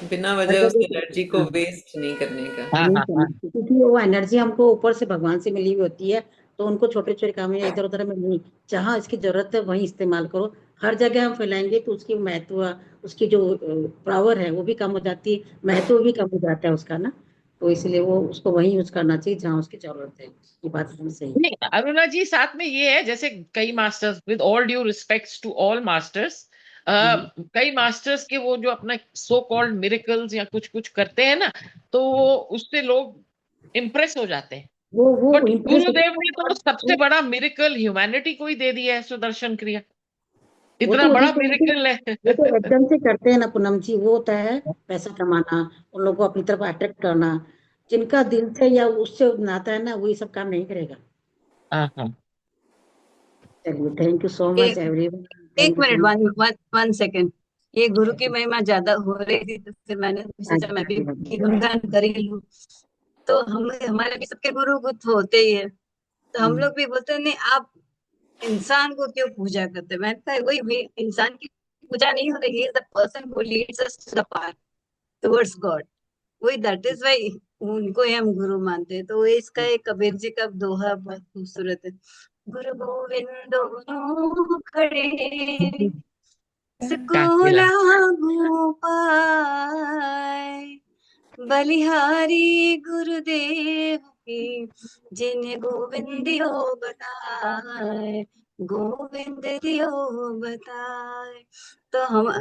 बिना और वजह उस जब एनर्जी को वेस्ट नहीं करने का। हाँ नहीं हाँ करना, हाँ क्योंकि वो एनर्जी हमको ऊपर से भगवान से मिली हुई होती है, तो उनको छोटे छोटे काम में इधर उधर में नहीं, जहाँ इसकी जरूरत है वहीं इस्तेमाल करो। हर जगह हम फैलाएंगे तो उसकी महत्व, उसकी जो पावर है वो भी कम हो जाती है, महत्व भी कम हो जाता है उसका ना। तो इसलिए वो उसको वहीं यूज करना चाहिए जहाँ उसकी जरूरत है। ये बात एकदम सही है। नहीं, अरुणा जी साथ में ये है, जैसे कई masters, with all due respects to all masters, कई मास्टर्स के वो जो अपना सो कॉल्ड मिरेकल्स या कुछ कुछ करते हैं ना, तो उससे लोग इम्प्रेस हो जाते हैं। वो बट इम्प्रेस गुरुदेव ने तो सबसे बड़ा मिरेकल ह्यूमैनिटी को ही दे दिया है, सुदर्शन क्रिया वो इतना तो बड़ा उदित मिरेकल वो तो है। एकदम से करते हैं ना पूनम जी। वो होता है पैसा कमाना, उन लोगों को अपनी तरफ अट्रैक्ट करना। जिनका दिल से या उससे नाता है ना, वही सब काम नहीं करेगा। हाँ हाँ चलिए, थैंक यू सो मच एक एवरीवन, एक thank you so minute, much. One one one second. ये गुरु की महिमा ज्यादा हो रही थी तो फिर मैंने हाँ सोचा जी, मैं हाँ भी जी, हाँ जी। गुणगान कर ही लूं। तो हम हमारे भी सबके गुरु कुछ होते ही है, तो हम लोग भी बोलते हैं नहीं आप इंसान को क्यों पूजा करते हैं? मैंने कहा वही भी इंसान की पूजा नहीं हो रही है, the person who leads us to the path towards God, वही दैट इज वाई उनको ही हम गुरु मानते हैं। तो वो इसका एक कबीर जी का दोहा बहुत खूबसूरत है, गुरु गोविंद दोनों खड़े इसको काफिला लागू पाए, बलिहारी गुरुदेव की जिन्हें गोविंद दियो बताए, गोविंद दियो बताए। तो हम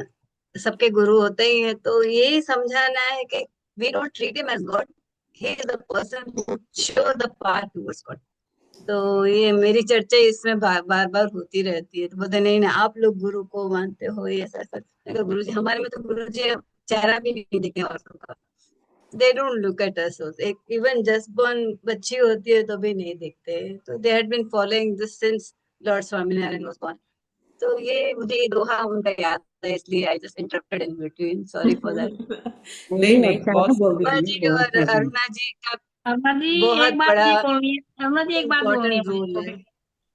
सबके गुरु होते ही हैं, तो यही समझाना है कि we don't treat him as God, he is the person who show the path towards God. तो ये मेरी चर्चा इसमें बार बार होती रहती है, तो बोलते नहीं ना आप लोग गुरु को मानते हो ये ऐसा ऐसा। मैं कहा, गुरु जी हमारे में तो गुरु जी चेहरा भी नहीं दिखे औरतों का, they don't look at us. एक इवन जस्ट बॉर्न बच्ची होती है तो भी नहीं देखते, तो they had been following this since lord Swaminarayan was born. तो ये मुझे ये दोहा उनका याद है, इसलिए I just interrupted in between, sorry for that. नहीं नहीं नहीं, नहीं, अच्छा है ना, बहुत बोल सुंदर। दीजिए, जी बहुत और बहुत। अरुणा जी का अरुणा जी बहुत एक बात बड़ा ये बोलनी है, अरुणा जी एक बात बोलनी है इम्पोर्टेंट मेरे रोल को है। भी।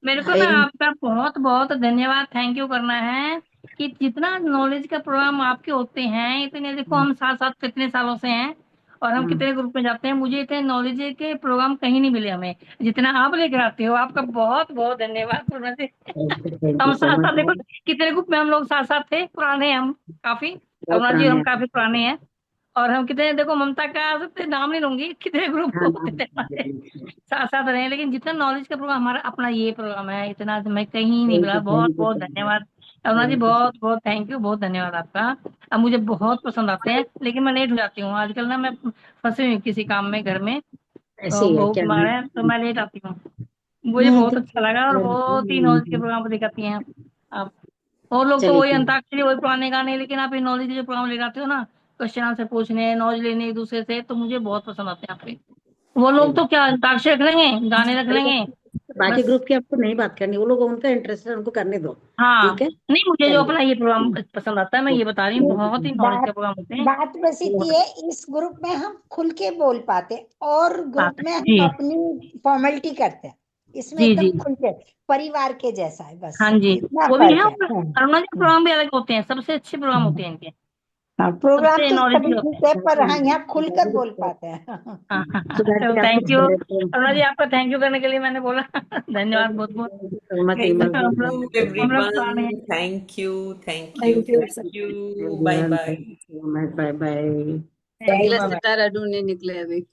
मेरे को आई ना एम आपका बहुत बहुत धन्यवाद, थैंक यू करना है कि जितना नॉलेज का प्रोग्राम आपके होते हैं इतने, देखो हम साथ साथ कितने सालों से हैं और हम कितने ग्रुप में जाते हैं, मुझे इतने नॉलेज के प्रोग्राम कहीं नहीं मिले हमें जितना आप लेकर आते हो। आपका बहुत बहुत धन्यवाद पूर्ण से। थैंक यू हम सो साथ साथ देखो मच। कितने ग्रुप में हम लोग साथ साथ थे, पुराने हैं हम काफी, बहुत अरुणा जी पुराने हम हैं। काफी पुराने हैं। और हम कितने देखो ममता का सबसे नाम नहीं लूंगी, कितने ग्रुप हाँ हाँ, होते थे हमारे, साथ साथ रहे। लेकिन जितना नॉलेज का प्रोग्राम हमारा अपना ये प्रोग्राम है, इतना तो मैं कहीं नहीं मिला। बहुत थैंक यू बहुत सो मच। धन्यवाद अरुणा जी, बहुत बहुत थैंक यू, बहुत धन्यवाद आपका। अब मुझे बहुत पसंद आते हैं, लेकिन मैं लेट हो जाती हूँ आजकल ना, मैं फंसी हुई किसी काम में घर में, ऐसे ही है बहू क्या? बीमार है तो मैं लेट आती हूँ। मुझे नहीं बहुत तो अच्छा लगा और बहुत ही नॉलेज के प्रोग्राम को दिखाती हैं आप। और लोग तो चलिए वही ठीक। अंताक्षरी वही पुराने गाने, लेकिन आप ये नॉलेज के जो प्रोग्राम लेकर हो ना, क्वेश्चन आंसर पूछने, नॉलेज लेने एक दूसरे से, तो मुझे बहुत पसंद आते हैं आपके। वो लोग चलिए, तो क्या अंताक्षरी रख लेंगे, गाने रख अरे लेंगे बाकी बस। ग्रुप की आपको नहीं बात करनी, वो लोग उनका इंटरेस्ट है, उनको करने दो। हाँ, ठीक है, नहीं मुझे जो चलिए। अपना ये प्रोग्राम पसंद आता है, मैं ये बता रही हूँ, बहुत ही नॉलेज बात के प्रोग्राम होते हैं। बात बस इतनी है, इस ग्रुप में हम खुल के बोल पाते हैं और ग्रुप में हम जी अपनी फॉर्मेलिटी करते हैं, इसमें जी एकदम जी, खुल के परिवार के जैसा है, बस हाँ जी, इतना वो भी है। फर्क है। और अरुणा जी प्रोग्राम भी अलग होते हैं, सबसे अच्छे प्रोग्राम होते हैं इनके, हाँ, प्रोग्राम सबसे तो नॉलेज सभी होते ठीक है, हैं। पर हाँ यहाँ खुलकर बोल पाते हैं। हाँ हाँ हाँ, सुधा चलो जी आप थैंक कुछ यू कह रहे अरुणा जी, आपका थैंक यू करने के लिए मैंने बोला। धन्यवाद बहुत बहुत। थे so much thank Vimal you ji. हम लोग पुराने एवरीवन, हैं। Thank you, thank you, thank you sir. Thank you, bye everyone, bye. Thank you so much, bye bye. Thank you, अगला बाय बाय। सितारा ढूंढने निकले अभी।